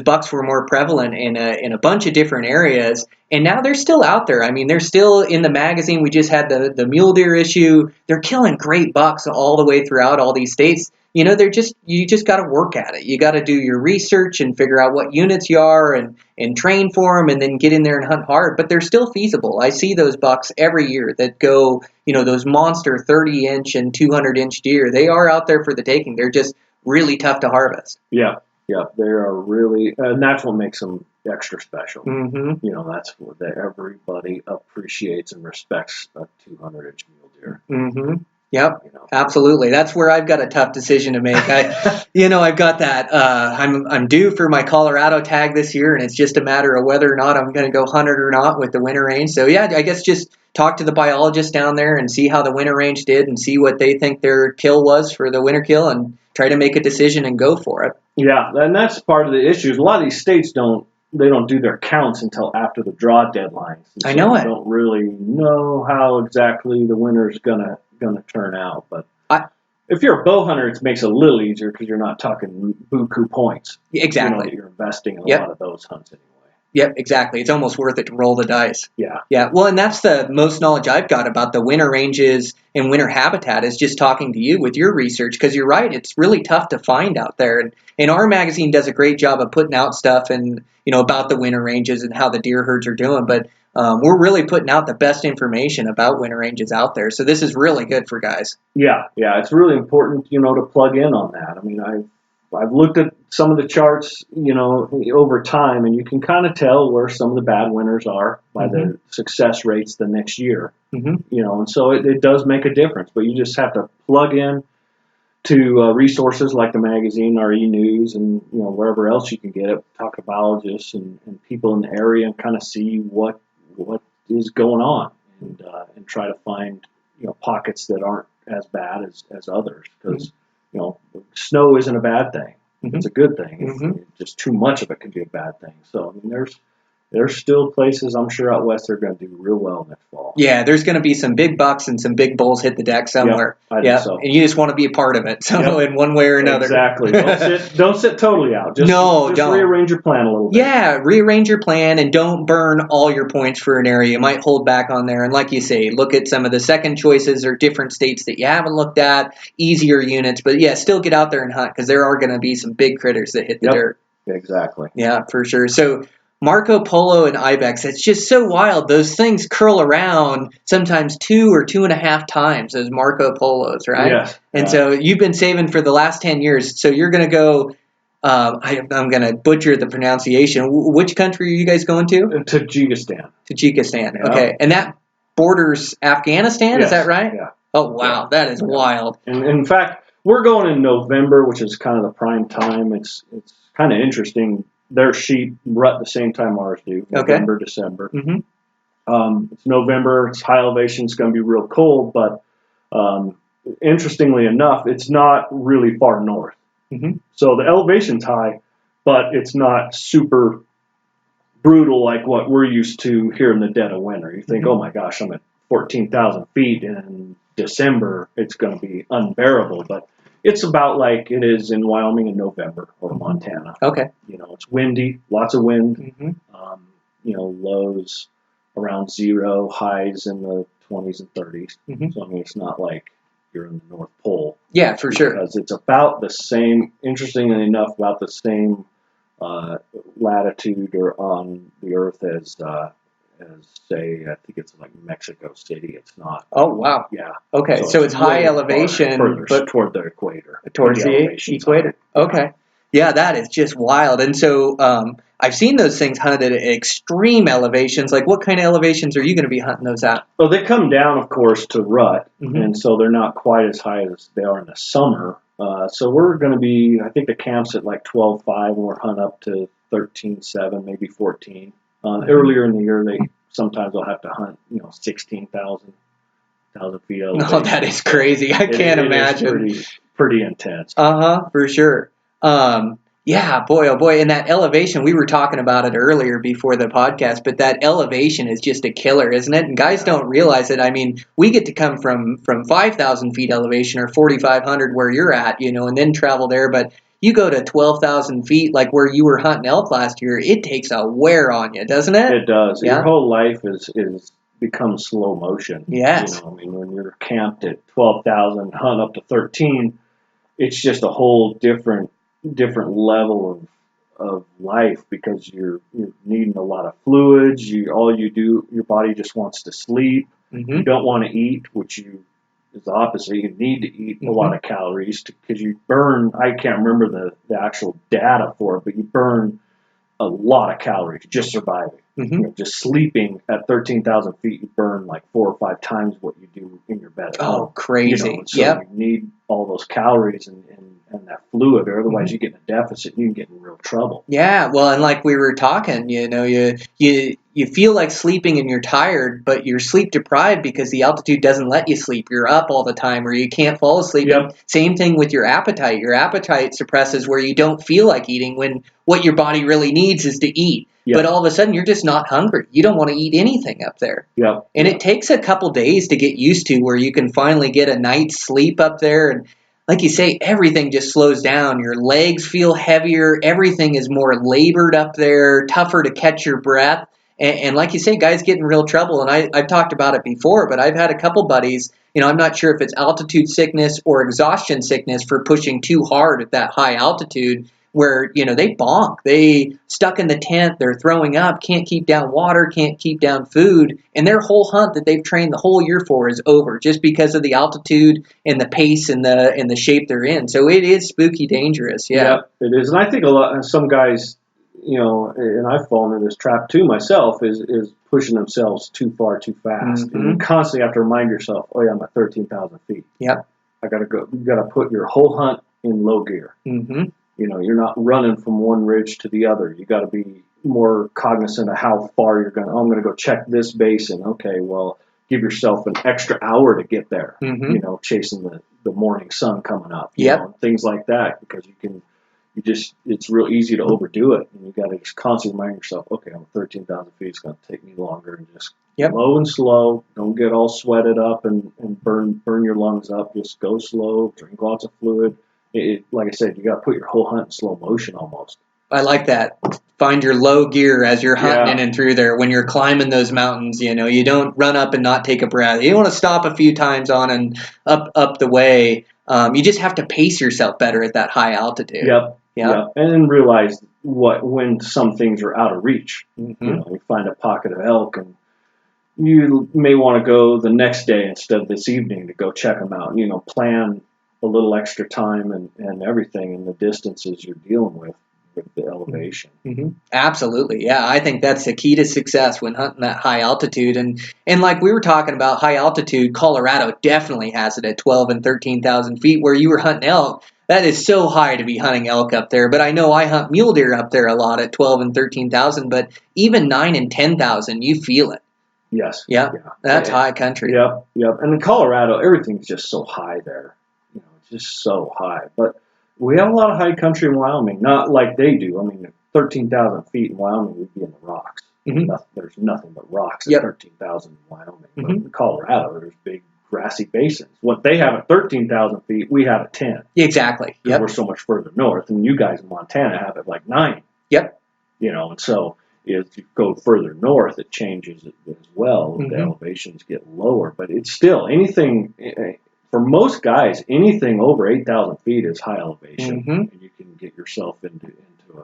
bucks were more prevalent in a bunch of different areas, and now they're still out there. I mean, they're still in the magazine. We just had the mule deer issue. They're killing great bucks all the way throughout all these states. You just got to work at it. You got to do your research and figure out what units you are and train for them, and then get in there and hunt hard. But they're still feasible. I see those bucks every year that go, those monster 30-inch and 200-inch deer. They are out there for the taking. They're just really tough to harvest. Yeah, they are really, and that's what makes them extra special. That's what everybody appreciates and respects a 200-inch mule deer. Yep, absolutely. That's where I've got a tough decision to make. I've got that. I'm due for my Colorado tag this year, and it's just a matter of whether or not I'm going to go hunt it or not with the winter range. So yeah, I guess just talk to the biologist down there and see how the winter range did, and see what they think their kill was for the winter kill, and try to make a decision and go for it. Yeah, and that's part of the issue. A lot of these states don't do their counts until after the draw deadlines. I know it. They don't really know how exactly the winter's gonna turn out. But if you're a bow hunter, it makes it a little easier because you're not talking buku points. Exactly. You're investing in a lot of those hunts anyway. Yep, exactly. It's almost worth it to roll the dice. Yeah. Yeah. Well, and that's the most knowledge I've got about the winter ranges and winter habitat is just talking to you with your research, because you're right. It's really tough to find out there. And our magazine does a great job of putting out stuff and, about the winter ranges and how the deer herds are doing. But we're really putting out the best information about winter ranges out there. So this is really good for guys. Yeah. It's really important, to plug in on that. I mean, I've looked at some of the charts, over time, and you can kind of tell where some of the bad winters are by the success rates the next year. And so it does make a difference, but you just have to plug in to resources like the magazine, our e-news, and wherever else you can get it, talk to biologists and people in the area, and kind of see what is going on, and try to find pockets that aren't as bad as others, because snow isn't a bad thing. It's a good thing. Just too much of it can be a bad thing. So I mean, there's still places, I'm sure, out west that are going to do real well next fall. Yeah, there's going to be some big bucks and some big bulls hit the deck somewhere. I think so. And you just want to be a part of it, in one way or another. Exactly. Don't sit totally out. Just don't. Rearrange your plan a little bit. Yeah, rearrange your plan, and don't burn all your points for an area. You might hold back on there. And like you say, look at some of the second choices or different states that you haven't looked at, easier units. But yeah, still get out there and hunt, because there are going to be some big critters that hit the dirt. Exactly. Yeah, for sure. So Marco Polo and Ibex, it's just so wild. Those things curl around sometimes 2 or 2.5 times, those Marco Polos, right? Yes. And so you've been saving for the last 10 years. So you're going to go, I'm going to butcher the pronunciation. Which country are you guys going to? Tajikistan. Tajikistan, okay. And that borders Afghanistan, is that right? Yeah. Oh, wow, that is wild. And in fact, we're going in November, which is kind of the prime time. It's kind of interesting. Their sheep rut the same time ours do, November, December. It's November, it's high elevation, it's going to be real cold, but interestingly enough, it's not really far north. So the elevation's high, but it's not super brutal like what we're used to here in the dead of winter. You think, oh my gosh, I'm at 14,000 feet in December, it's going to be unbearable, but it's about like it is in Wyoming in November or Montana. Okay. It's windy, lots of wind. Lows around 0, highs in the 20s and 30s. So I mean, it's not like you're in the North Pole. Yeah, for sure. Because it's about the same. Interestingly enough, about the same latitude or on the Earth as say, I think it's like Mexico City. It's not. Oh, wow. Yeah. Okay, so it's high elevation, but toward the equator. Towards the equator. Okay. Yeah, that is just wild. And so I've seen those things hunted at extreme elevations. Like, what kind of elevations are you going to be hunting those at? Well, they come down, of course, to rut, and so they're not quite as high as they are in the summer. So we're going to be, I think the camp's at like 12.5, and we're hunting up to 13.7, maybe 14. Earlier in the year, they sometimes I'll have to hunt, 16,000 feet elevation. Oh, that is crazy. I can't imagine. It is pretty intense. For sure. Yeah, boy, oh boy. And that elevation, we were talking about it earlier before the podcast, but that elevation is just a killer, isn't it? And guys don't realize it. I mean, we get to come from 5,000 feet elevation or 4,500 where you're at, and then travel there. But you go to 12,000 feet, like where you were hunting elk last year, it takes a wear on you, doesn't it? It does. Yeah. Your whole life is becomes slow motion. Yes. When you're camped at 12,000, hunt up to 13, it's just a whole different level of life because you're needing a lot of fluids. Your body just wants to sleep. Mm-hmm. You don't want to eat, which is the opposite. You need to eat a lot of calories because you burn. I can't remember the actual data for it, but you burn a lot of calories just surviving. Mm-hmm. Just sleeping at 13,000 feet, you burn like 4 or 5 times what you do in your bed. Oh, crazy. So you need all those calories and that fluid, or otherwise you get in a deficit and you can get in real trouble. Yeah, well, and like we were talking, you feel like sleeping and you're tired, but you're sleep deprived because the altitude doesn't let you sleep. You're up all the time or you can't fall asleep. Yep. Same thing with your appetite. Your appetite suppresses where you don't feel like eating when what your body really needs is to eat. Yep. But all of a sudden you're just not hungry. You don't want to eat anything up there. Yep. And it takes a couple days to get used to where you can finally get a night's sleep up there. And like you say, everything just slows down. Your legs feel heavier. Everything is more labored up there, tougher to catch your breath. And like you say, guys get in real trouble. And I've talked about it before, but I've had a couple buddies, I'm not sure if it's altitude sickness or exhaustion sickness for pushing too hard at that high altitude where, they bonk. They stuck in the tent, they're throwing up, can't keep down water, can't keep down food, and their whole hunt that they've trained the whole year for is over just because of the altitude and the pace and the shape they're in. So it is spooky dangerous. Yeah. Yep, it is. And I think some guys, and I've fallen into this trap too myself, is pushing themselves too far too fast. Mm-hmm. And you constantly have to remind yourself, oh yeah, I'm at 13,000 feet. Yep. I got to go. You got to put your whole hunt in low gear. Mm-hmm. You're not running from one ridge to the other. You got to be more cognizant of how far you're going. Oh, I'm going to go check this basin. Okay, well, give yourself an extra hour to get there. Mm-hmm. Chasing the morning sun coming up. Yep. Things like that, because it's real easy to overdo it, and you got to just constantly remind yourself, okay, I'm 13,000 feet. It's going to take me longer, and just low and slow. Don't get all sweated up and burn your lungs up. Just go slow. Drink lots of fluid. Like I said, you got to put your whole hunt in slow motion almost. I like that. Find your low gear as you're hunting in and through there. When you're climbing those mountains, you don't run up and not take a breath. You want to stop a few times on and up the way. You just have to pace yourself better at that high altitude. Yep. And then realize when some things are out of reach. Mm-hmm. You find a pocket of elk, and you may want to go the next day instead of this evening to go check them out. Plan a little extra time and everything in the distances you're dealing with the elevation. Mm-hmm. Absolutely. Yeah, I think that's the key to success when hunting that high altitude. And like we were talking about high altitude, Colorado definitely has it at 12 and 13,000 feet where you were hunting elk. That is so high to be hunting elk up there. But I know I hunt mule deer up there a lot at 12 and 13,000, but even 9 and 10,000, you feel it. Yes. Yep. Yeah. That's high country. Yep. And in Colorado, everything's just so high there. It's just so high. But we have a lot of high country in Wyoming, not like they do. I mean, 13,000 feet in Wyoming, we'd be in the rocks. Mm-hmm. There's nothing but rocks at 13,000 in Wyoming. Mm-hmm. But in Colorado, there's big grassy basins. What they have at 13,000 feet, we have at 10. Exactly. Because we're so much further north. And you guys in Montana have it like 9. Yep. And so if you go further north, it changes as well. Mm-hmm. The elevations get lower. But it's still anything... For most guys, anything over 8,000 feet is high elevation, mm-hmm. and you can get yourself into a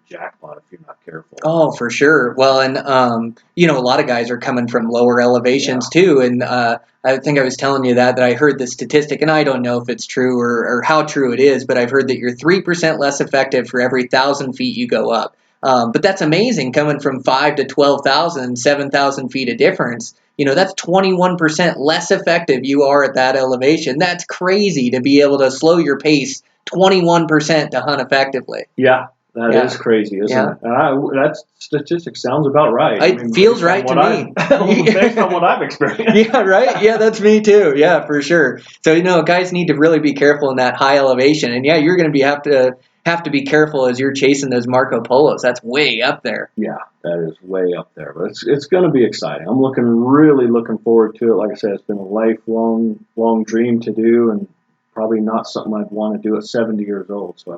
jackpot if you're not careful. Oh, for sure. Well, and a lot of guys are coming from lower elevations too. And I think I was telling you that I heard the statistic, and I don't know if it's true or how true it is, but I've heard that you're 3% less effective for every 1,000 feet you go up. But that's amazing, coming from 5 to 12,000, 7,000 feet of difference. That's 21% less effective you are at that elevation. That's crazy to be able to slow your pace 21% to hunt effectively. Yeah, That Yeah. is crazy, isn't Yeah. it? That statistic sounds about right. It feels right to me. Based on what I've experienced. Yeah, right? Yeah, that's me too. Yeah, for sure. So, guys need to really be careful in that high elevation. And yeah, you're going to have to be careful as you're chasing those Marco Polos. That's way up there. Yeah, that is way up there. But it's going to be exciting. I'm really looking forward to it. Like I said, it's been a long dream to do, and probably not something I'd want to do at 70 years old. So I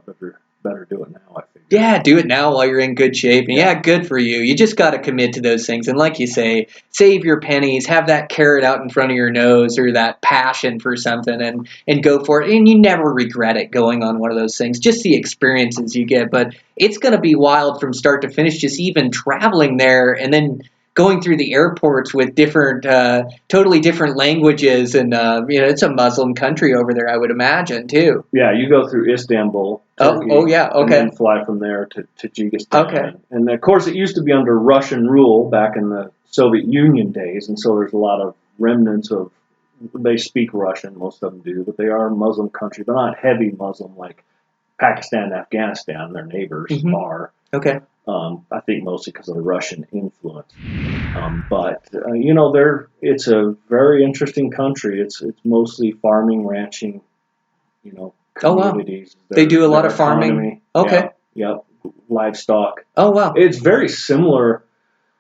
better do it now, I figure. Yeah, do it now while you're in good shape. And yeah, good for you. You just got to commit to those things. And like you say, save your pennies, have that carrot out in front of your nose or that passion for something and go for it. And you never regret it going on one of those things, just the experiences you get. But it's going to be wild from start to finish, just even traveling there and then going through the airports with different, totally different languages. And, it's a Muslim country over there, I would imagine, too. Yeah, you go through Istanbul. Turkey, yeah, okay. And then fly from there to Tajikistan. Okay. And of course, it used to be under Russian rule back in the Soviet Union days, and so there's a lot of remnants of, they speak Russian, most of them do, but they are a Muslim country, but not heavy Muslim like Pakistan and Afghanistan, their neighbors are. Okay. I think mostly because of the Russian influence. But it's a very interesting country. It's mostly farming, ranching, communities. Oh, wow. They do a lot of farming. Economy. Okay. Yep. Livestock. Oh, wow. It's very similar.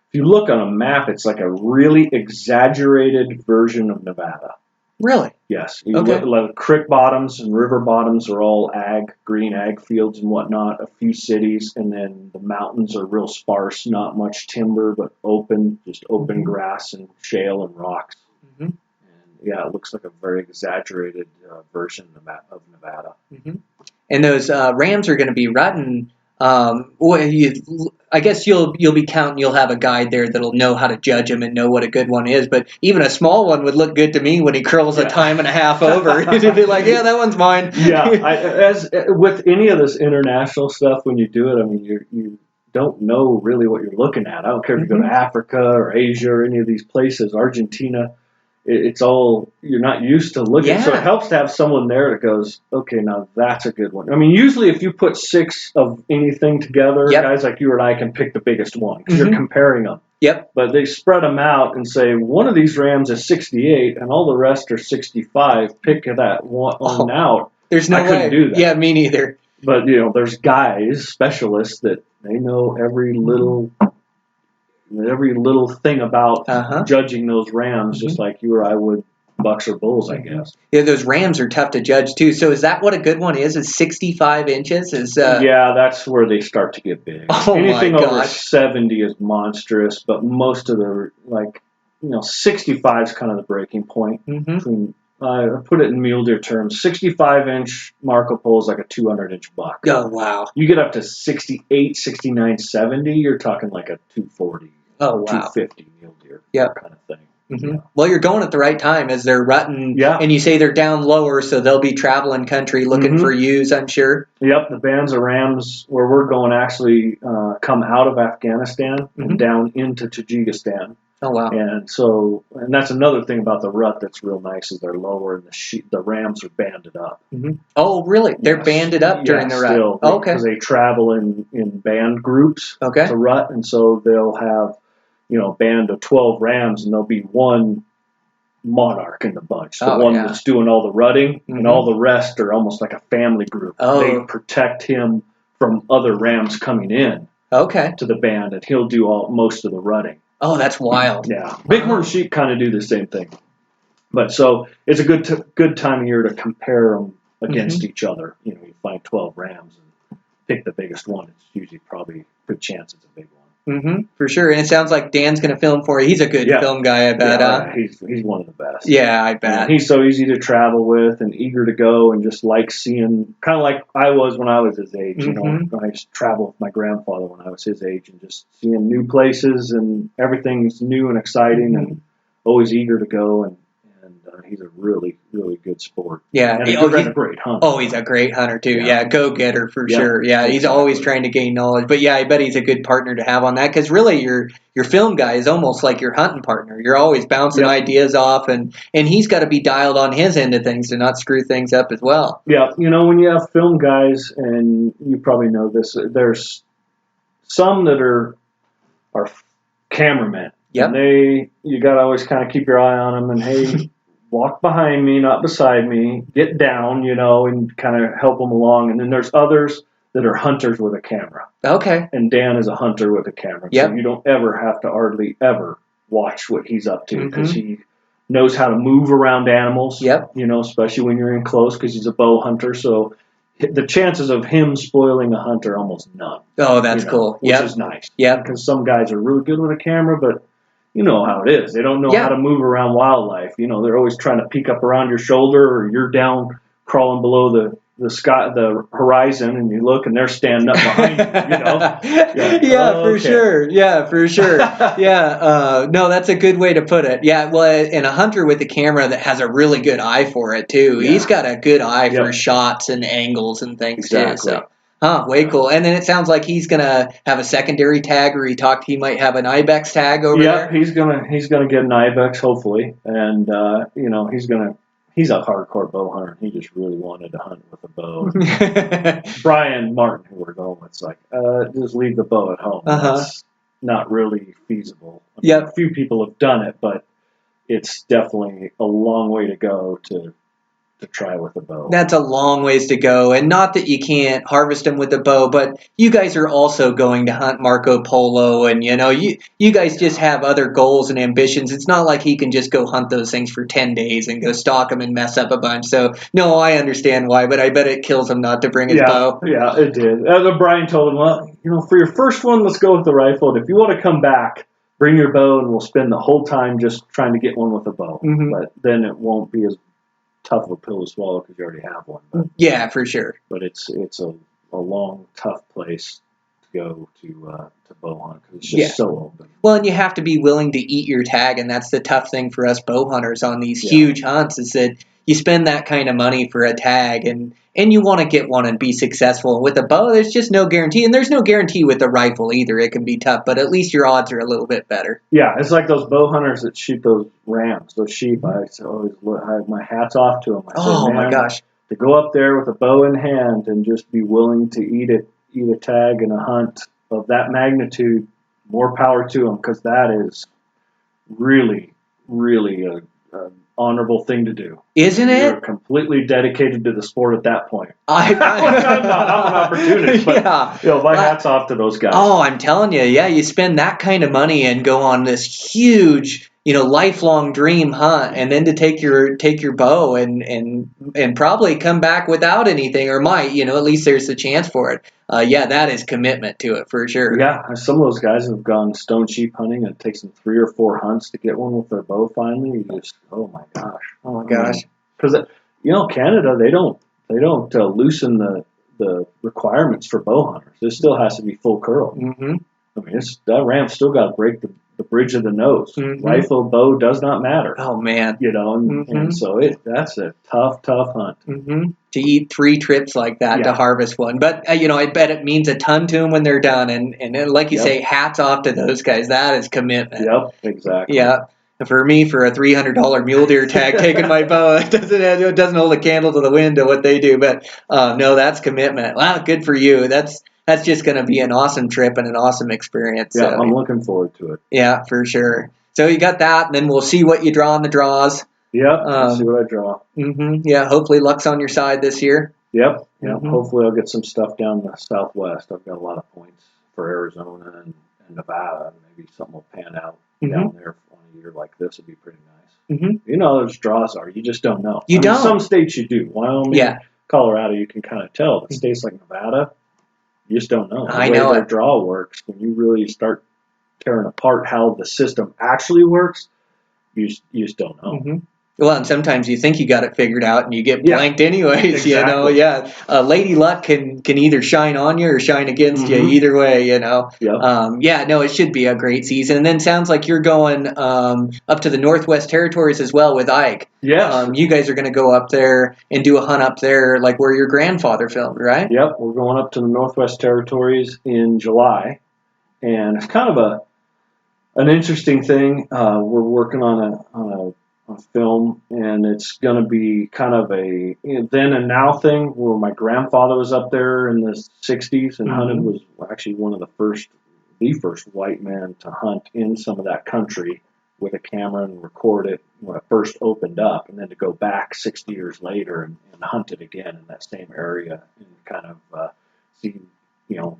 If you look on a map, it's like a really exaggerated version of Nevada. Really? Yes. You Okay. look, creek bottoms and river bottoms are all green ag fields and whatnot, a few cities, and then the mountains are real sparse, not much timber, but just open grass and shale and rocks. Mm-hmm. And yeah, it looks like a very exaggerated version of Nevada. Mm-hmm. And those rams are going to be rutting. I guess you'll be counting. You'll have a guide there that'll know how to judge them and know what a good one is. But even a small one would look good to me when he curls a time and a half over. You'd be like, yeah, that one's mine. Yeah, as with any of this international stuff, when you do it, I mean, you don't know really what you're looking at. I don't care if you go to Africa or Asia or any of these places, Argentina. It's all, you're not used to looking. Yeah. So it helps to have someone there that goes, okay, now that's a good one. I mean, usually if you put 6 of anything together, guys like you and I can pick the biggest one because you're comparing them. Yep. But they spread them out and say, one of these rams is 68 and all the rest are 65. Pick that one out. There's no I way. couldn't do that. Yeah, me neither. But, there's guys, specialists, that they know every little thing about judging those rams, just like you or I would bucks or bulls, I guess. Yeah, those rams are tough to judge too. So is that what a good one is? Is 65 inches? Yeah, that's where they start to get big. Oh, anything my over gosh. 70 is monstrous, but most of the 65 is kind of the breaking point. Between I put it in mule deer terms. 65-inch Marco Polo is like a 200-inch buck. Oh, wow. You get up to 68, 69, 70, you're talking like a 240. Oh, wow. 250 mule deer kind of thing. Mm-hmm. Well, you're going at the right time as they're rutting, and you say they're down lower, so they'll be traveling country looking for ewes, I'm sure. Yep, the bands of rams where we're going actually come out of Afghanistan and down into Tajikistan. Oh, wow. And that's another thing about the rut that's real nice is they're lower and the rams are banded up. Oh, really? They're banded up during the rut? Still, okay. Because they travel in band groups to rut, and so they'll have a band of 12 rams, and there'll be one monarch in the bunch, the one that's doing all the rutting, and all the rest are almost like a family group. They protect him from other rams coming in to the band, and he'll do most of the rutting. Oh, that's wild. Yeah. Bighorn sheep kind of do the same thing. But so it's a good time of year to compare them against each other. You find 12 rams and pick the biggest one. It's usually probably good chance it's a big one. For sure. And it sounds like Dan's going to film for you. He's a good film guy, I bet. Yeah, he's one of the best. Yeah, I bet. He's so easy to travel with and eager to go and just like seeing, kind of like I was when I was his age. I used to travel with my grandfather when I was his age and just seeing new places and everything's new and exciting and always eager to go. And he's a really, really good sport. Yeah. And a great hunter. Oh, he's a great hunter too. Yeah, go-getter for sure. Yeah, he's exactly. always trying to gain knowledge. But yeah, I bet he's a good partner to have on that because really your film guy is almost like your hunting partner. You're always bouncing ideas off, and he's got to be dialed on his end of things to not screw things up as well. Yeah, when you have film guys, and you probably know this, there's some that are cameramen. Yep. And you got to always kind of keep your eye on them and, hey, walk behind me, not beside me, get down, and kind of help them along. And then there's others that are hunters with a camera. Okay. And Dan is a hunter with a camera. Yep. So you don't ever have to hardly ever watch what he's up to because he knows how to move around animals. Yep. Especially when you're in close because he's a bow hunter. So the chances of him spoiling a hunt are almost none. Oh, that's cool. Which is nice. Yeah. Because some guys are really good with a camera, but you know how it is. They don't know how to move around wildlife. They're always trying to peek up around your shoulder, or you're down crawling below the sky, the horizon, and you look, and they're standing up behind you. For sure. Yeah, for sure. Yeah. No, that's a good way to put it. Yeah. Well, and a hunter with a camera that has a really good eye for it too. Yeah. He's got a good eye for shots and angles and things too. So. Way cool. And then it sounds like he's gonna have a secondary tag, or he might have an ibex tag over there. Yeah, he's gonna get an ibex hopefully, and he's a hardcore bow hunter. He just really wanted to hunt with a bow. Brian Martin, who we're going with, it's like just leave the bow at home. That's not really feasible. A few people have done it, but it's definitely a long way to go to try with a bow. That's a long ways to go, and not that you can't harvest them with a bow, but you guys are also going to hunt Marco Polo, and you guys just have other goals and ambitions. It's not like he can just go hunt those things for 10 days and go stalk them and mess up a bunch. So no, I understand why, but I bet it kills him not to bring his bow. Yeah, it did. Brian told him, well, for your first one, let's go with the rifle, and if you want to come back, bring your bow, and we'll spend the whole time just trying to get one with a bow. But then it won't be as tough of a pill to swallow because you already have one. But, yeah, for sure. But it's a long, tough place to go to bow hunt because it's just so open. Well, and you have to be willing to eat your tag, and that's the tough thing for us bow hunters on these huge hunts is that you spend that kind of money for a tag, and you want to get one and be successful. With a bow, there's just no guarantee, and there's no guarantee with a rifle either. It can be tough, but at least your odds are a little bit better. Yeah, it's like those bow hunters that shoot those rams, those sheep. I always have my hats off to them. My gosh. To go up there with a bow in hand and just be willing to eat a tag in a hunt of that magnitude, more power to them, because that is really, really a honorable thing to do. Isn't it? You're completely dedicated to the sport at that point. I'm an opportunist, but my hat's off to those guys. Oh, I'm telling you, you spend that kind of money and go on this huge, lifelong dream hunt, and then to take your bow and probably come back without anything, or might, at least there's a chance for it. That is commitment to it for sure. Yeah, some of those guys have gone stone sheep hunting, and it takes them 3 or 4 hunts to get one with their bow finally. You just, oh my gosh. Because Canada, they don't loosen the requirements for bow hunters. It still has to be full curl. Mm-hmm. I mean, that ram's still got to break the bridge of the nose. Mm-hmm. Rifle, bow does not matter. Oh man, and so that's a tough hunt. Mm-hmm. To eat 3 trips like that to harvest one, but I bet it means a ton to them when they're done. And like you say, hats off to those guys. That is commitment. Yep, exactly. Yeah. For me, for a $300 mule deer tag, taking my bow, it doesn't hold a candle to the wind to what they do. But no, that's commitment. Wow, good for you. That's just going to be an awesome trip and an awesome experience. Yeah, I'm looking forward to it. Yeah, for sure. So you got that, and then we'll see what you draw in the draws. Yep, see what I draw. Mm-hmm. Yeah, hopefully luck's on your side this year. Yep. Mm-hmm. Hopefully I'll get some stuff down the southwest. I've got a lot of points for Arizona and Nevada. Maybe something will pan out down there on a year like this would be pretty nice. Mm-hmm. Those draws are. You just don't know. Don't. Some states you do. Wyoming, Colorado, you can kind of tell. But states like Nevada, you just don't know. The way their draw works, when you really start tearing apart how the system actually works, you just don't know. Mm-hmm. Well, and sometimes you think you got it figured out and you get Yeah. blanked anyways, you know. Exactly. Yeah, Lady Luck can either shine on you or shine against you, either way, you know. Yep. Yeah, no, it should be a great season. And then sounds like you're going up to the Northwest Territories as well with Ike. Yes. You guys are going to go up there and do a hunt up there, like where your grandfather filmed, right? Yep. We're going up to the Northwest Territories in July, and it's kind of an interesting thing. We're working on a film, and it's going to be kind of a then and now thing where my grandfather was up there in the 60s and hunted, was actually one of the first white man to hunt in some of that country with a camera and record it when it first opened up, and then to go back 60 years later and hunt it again in that same area and kind of see,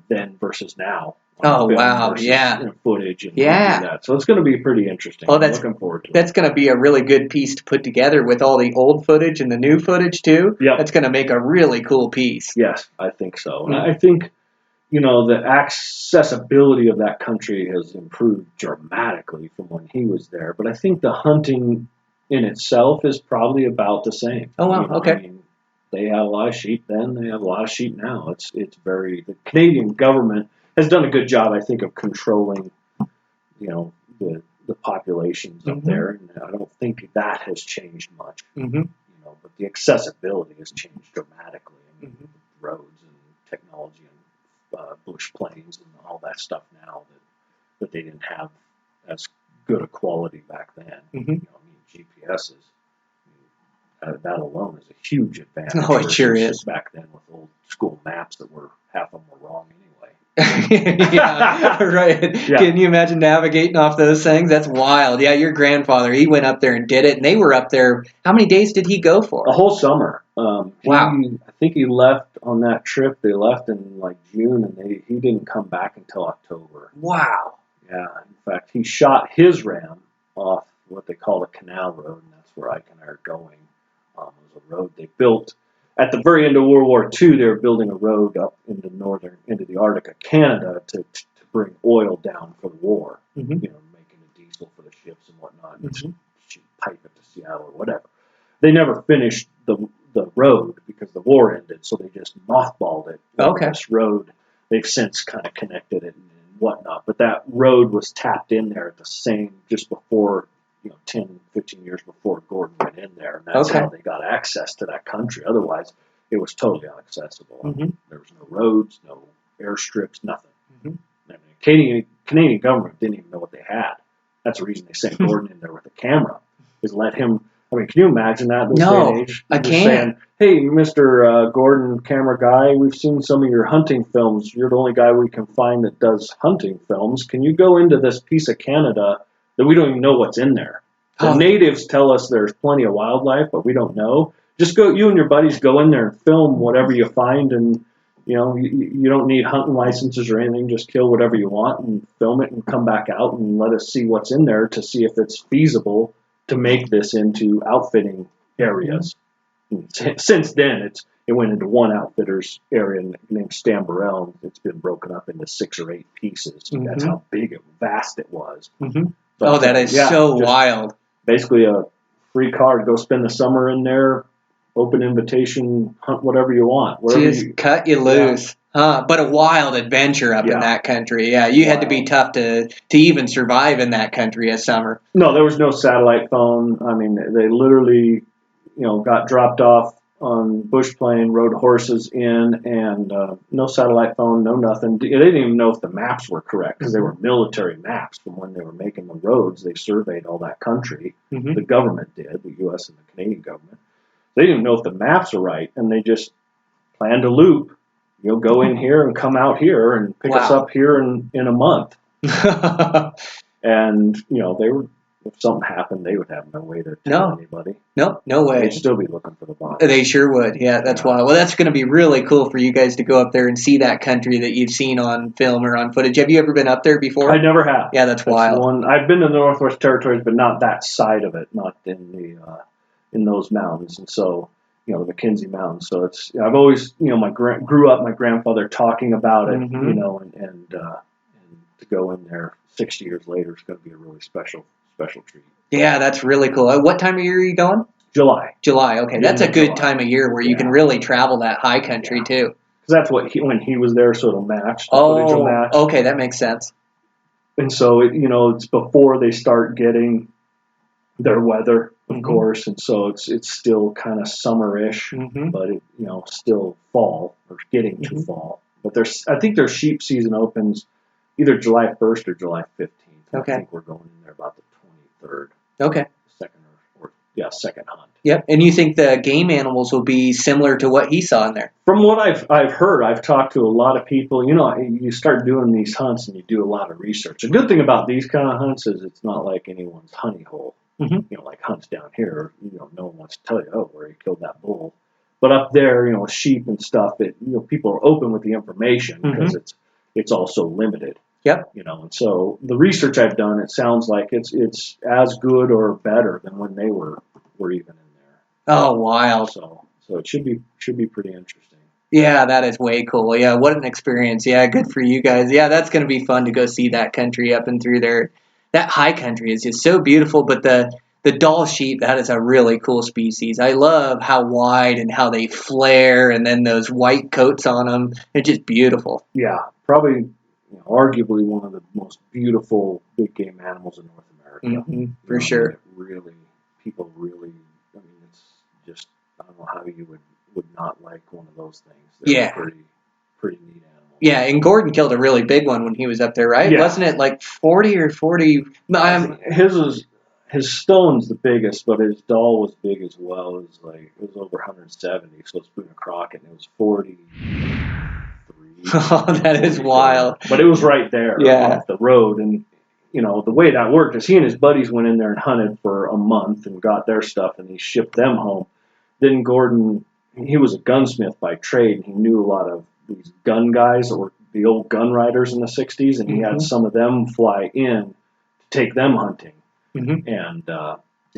then versus now. Oh, Film wow, versus, yeah. Footage and Yeah. do that. So it's going to be pretty interesting. Oh, I'm looking forward to it. That's going to be a really good piece to put together with all the old footage and the new footage too. Yep. That's going to make a really cool piece. Yes, I think so. And I think, the accessibility of that country has improved dramatically from when he was there. But I think the hunting in itself is probably about the same. Oh, wow. Okay. I mean, they had a lot of sheep then. They have a lot of sheep now. The Canadian government has done a good job, I think, of controlling, the populations up there. And I don't think that has changed much. But the accessibility has changed dramatically. I mean, roads and technology and bush planes and all that stuff now that they didn't have as good a quality back then. GPSs, that alone is a huge advantage. Oh, it sure is. Back then with old school maps that were half of them were wrong anyway. Yeah, right. Yeah. Can you imagine navigating off those things? That's wild. Yeah, your grandfather, he went up there and did it, and they were up there. How many days did he go for? A whole summer. Wow. I think he left on that trip. They left in like June, and he didn't come back until October. Wow. Yeah. In fact, he shot his ram off what they call the Canal Road, and that's where Ike and I are going. It was a road they built at the very end of World War II. They were building a road up into the Arctic of Canada to bring oil down for the war. Making a diesel for the ships and whatnot, and pipe it to Seattle or whatever. They never finished the road because the war ended, so they just mothballed it. Okay. This road, they've since kind of connected it and whatnot, but that road was tapped in there at the same, just before, 10, 15 years before Gordon went in there, and that's how they got access to that country. Otherwise, it was totally inaccessible. There was no roads, no airstrips, nothing. I mean, Canadian government didn't even know what they had. That's the reason they sent Gordon in there with a camera, is let him. I mean, can you imagine that in this day and age? I Just can't. saying, hey, Mr. Gordon, camera guy, we've seen some of your hunting films. You're the only guy we can find that does hunting films. Can you go into this piece of Canada that we don't even know what's in there? The natives tell us there's plenty of wildlife, but we don't know. Just go, you and your buddies go in there and film whatever you find, and you don't need hunting licenses or anything. Just kill whatever you want and film it and come back out and let us see what's in there to see if it's feasible to make this into outfitting areas. Since then, it went into one outfitter's area named Stamburrell. It's been broken up into 6 or 8 pieces. That's how vast it was. But, that is so wild. Basically a free card. Go spend the summer in there, open invitation, hunt whatever you want. Just cut you loose. But a wild adventure up in that country. Yeah, you had to be tough to even survive in that country a summer. No, there was no satellite phone. I mean, they literally, got dropped off on bush plane, rode horses in, and no satellite phone, no nothing. They didn't even know if the maps were correct because they were military maps from when they were making the roads. They surveyed all that country. The government did, the U.S. and the Canadian government. They didn't even know if the maps were right, and they just planned a loop. You'll go in here and come out here and pick us up here in a month. And, they were, if something happened, they would have no way to tell anybody. No way. They'd still be looking for the body. They sure would. Yeah, that's wild. Well, that's going to be really cool for you guys to go up there and see that country that you've seen on film or on footage. Have you ever been up there before? I never have. Yeah, that's wild. I've been to the Northwest Territories, but not that side of it, not in those mountains. And so, the McKenzie Mountains. So I've always, grew up my grandfather talking about it, and to go in there 60 years later is going to be a really special treat. Yeah, that's really cool. What time of year are you going? July. July. Okay, that's a Yeah, good July. time of year where you can Yeah. really travel that high country too. Because that's what when he was there, so it'll match. The footage will match. Okay, that makes sense. And so it's before they start getting their weather, of course, and so it's still kind of summerish, but still fall or getting to fall. But I think their sheep season opens either July 1st or July 15th. Okay. I think we're going in there about the 23rd. Okay. Second hunt. Yep. And you think the game animals will be similar to what he saw in there? From what I've heard, I've talked to a lot of people. You start doing these hunts and you do a lot of research. The good thing about these kind of hunts is it's not like anyone's honey hole. Like hunts down here, no one wants to tell you, where he killed that bull. But up there, sheep and stuff, people are open with the information because it's also limited. Yep. And so the research I've done, it sounds like it's as good or better than when they were even in there. Oh, wild. So it should be pretty interesting. Yeah, that is way cool. Yeah, what an experience. Yeah, good for you guys. Yeah, that's going to be fun to go see that country up and through there. That high country is just so beautiful, but the Dall sheep, that is a really cool species. I love how wide and how they flare, and then those white coats on them. They're just beautiful. Yeah, probably arguably one of the most beautiful big game animals in North America. For sure. People really, it's just, I don't know how you would not like one of those things. They're pretty neat animals. Yeah, and Gordon killed a really big one when he was up there, right? Yeah. Wasn't it like 40 or 40? His stone's the biggest, but his Dall was big as well. It was over 170, so it's Boone and Crockett, and it was 43. Oh, that is wild. But it was right there off the road, and the way that worked is he and his buddies went in there and hunted for a month and got their stuff, and he shipped them home. Then Gordon, he was a gunsmith by trade, and he knew a lot of these gun guys that were the old gun riders in the 60s, and he had some of them fly in to take them hunting and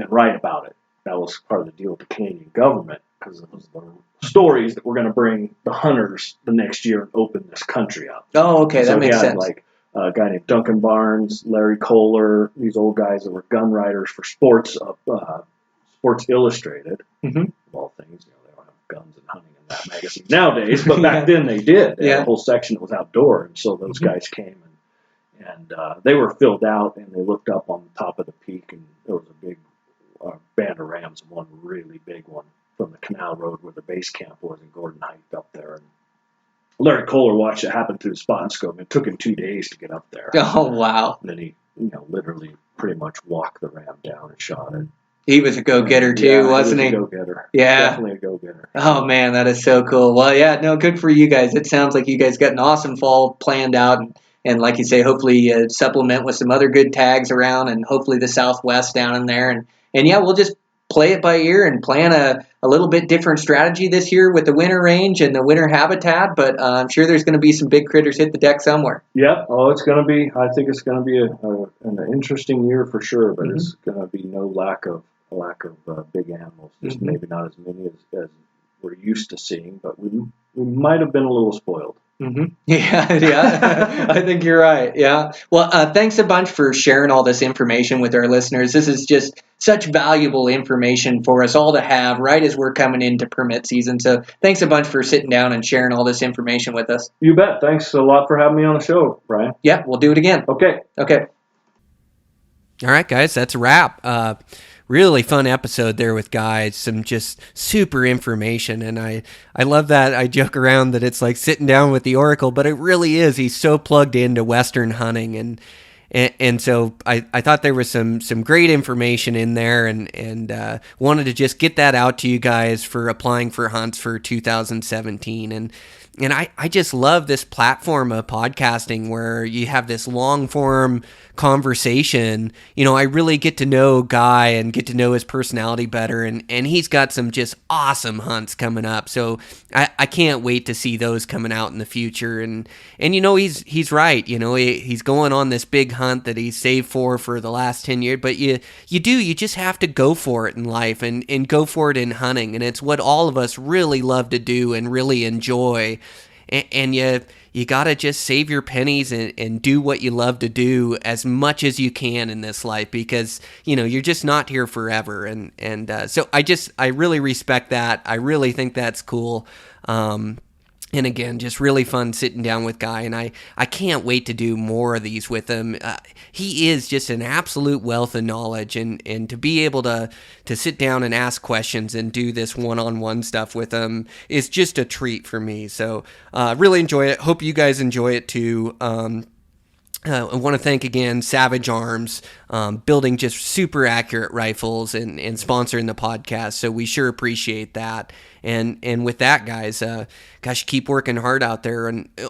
write about it. That was part of the deal with the Canadian government, because it was the stories that were going to bring the hunters the next year and open this country up. Oh, okay, that makes sense. Like a guy named Duncan Barnes, Larry Kohler, these old guys that were gun writers for Sports Illustrated. Of all things, they don't have guns and hunting in that magazine nowadays, but back then they did. They had a whole section that was outdoor, and so those guys came and they were filled out, and they looked up on the top of the peak, and there was a big band of rams, and one really big one from the Canal Road where the base camp was, and Gordon hiked up there, and Larry Kohler watched it happen through the spot scope. It took him 2 days to get up there. Oh, wow. And then he, literally pretty much walked the ram down and shot it. He was a go-getter too, wasn't he? He was a go-getter. Yeah. Definitely a go-getter. Oh, man, that is so cool. Well, yeah, no, good for you guys. It sounds like you guys got an awesome fall planned out. And like you say, hopefully supplement with some other good tags around, and hopefully the Southwest down in there. And yeah, we'll just play it by ear and plan a little bit different strategy this year with the winter range and the winter habitat, but I'm sure there's going to be some big critters hit the deck somewhere. Yeah, it's going to be, I think it's going to be an interesting year for sure, but it's going to be no lack of big animals, just maybe not as many as we're used to seeing, but we might have been a little spoiled. Yeah. I think you're right. Yeah. Well, thanks a bunch for sharing all this information with our listeners. This is just such valuable information for us all to have right as we're coming into permit season. So thanks a bunch for sitting down and sharing all this information with us. You bet. Thanks a lot for having me on the show, Brian. Yeah, we'll do it again. Okay. All right, guys, that's a wrap. Really fun episode there with Guy. Some just super information, and I love that. I joke around that it's like sitting down with the Oracle, but it really is. He's so plugged into Western hunting, and so I thought there was some great information in there, and wanted to just get that out to you guys for applying for hunts for 2017. And I just love this platform of podcasting where you have this long form conversation. I really get to know Guy and get to know his personality better, and he's got some just awesome hunts coming up. So I can't wait to see those coming out in the future. And he's right. He's going on this big hunt that he's saved for the last 10 years. But you just have to go for it in life and go for it in hunting. And it's what all of us really love to do and really enjoy. and you got to just save your pennies and do what you love to do as much as you can in this life, because you're just not here forever. And so I really respect that. I really think that's cool. And again, just really fun sitting down with Guy, and I can't wait to do more of these with him. He is just an absolute wealth of knowledge, and to be able to sit down and ask questions and do this one-on-one stuff with him is just a treat for me. So really enjoy it. Hope you guys enjoy it too. I want to thank again Savage Arms, building just super accurate rifles and sponsoring the podcast. So we sure appreciate that. And with that, guys, gosh, keep working hard out there. And I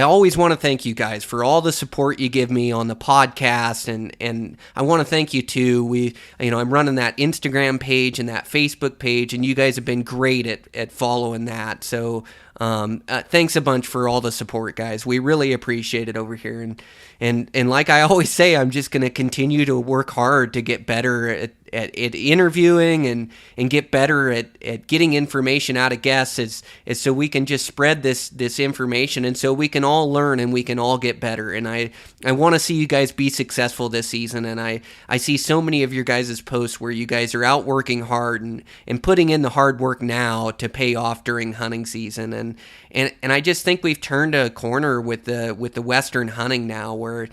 always want to thank you guys for all the support you give me on the podcast, and I want to thank you too. I'm running that Instagram page and that Facebook page, and you guys have been great at following that. So thanks a bunch for all the support, guys. We really appreciate it over here. And like I always say, I'm just going to continue to work hard to get better at interviewing and get better at getting information out of guests, is so we can just spread this information, and so we can all learn and we can all get better. And I want to see you guys be successful this season, and I see so many of your guys' posts where you guys are out working hard and putting in the hard work now to pay off during hunting season. And I just think we've turned a corner with the Western hunting now, where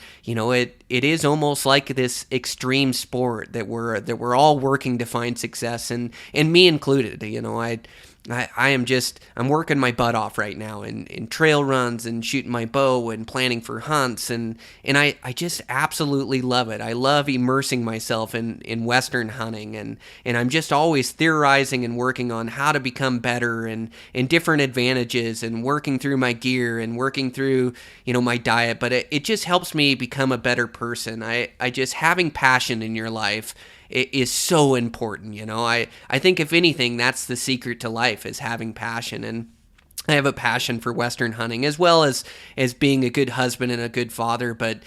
it is almost like this extreme sport that we're all working to find success, and me included. I'm working my butt off right now in trail runs and shooting my bow and planning for hunts, and I just absolutely love it. I love immersing myself in Western hunting, and I'm just always theorizing and working on how to become better and different advantages, and working through my gear and working through my diet. But it just helps me become a better person. I just, having passion in your life, it is so important. I think if anything, that's the secret to life, is having passion. And I have a passion for Western hunting, as well as being a good husband and a good father. But,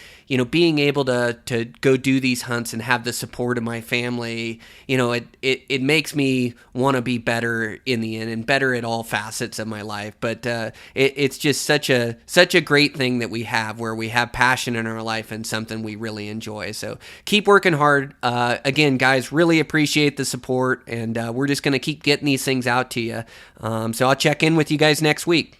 being able to go do these hunts and have the support of my family, it makes me want to be better in the end, and better at all facets of my life. But it's just such a great thing that we have, where we have passion in our life and something we really enjoy. So keep working hard. Again, guys, really appreciate the support, and we're just going to keep getting these things out to you. So I'll check in with you guys next week.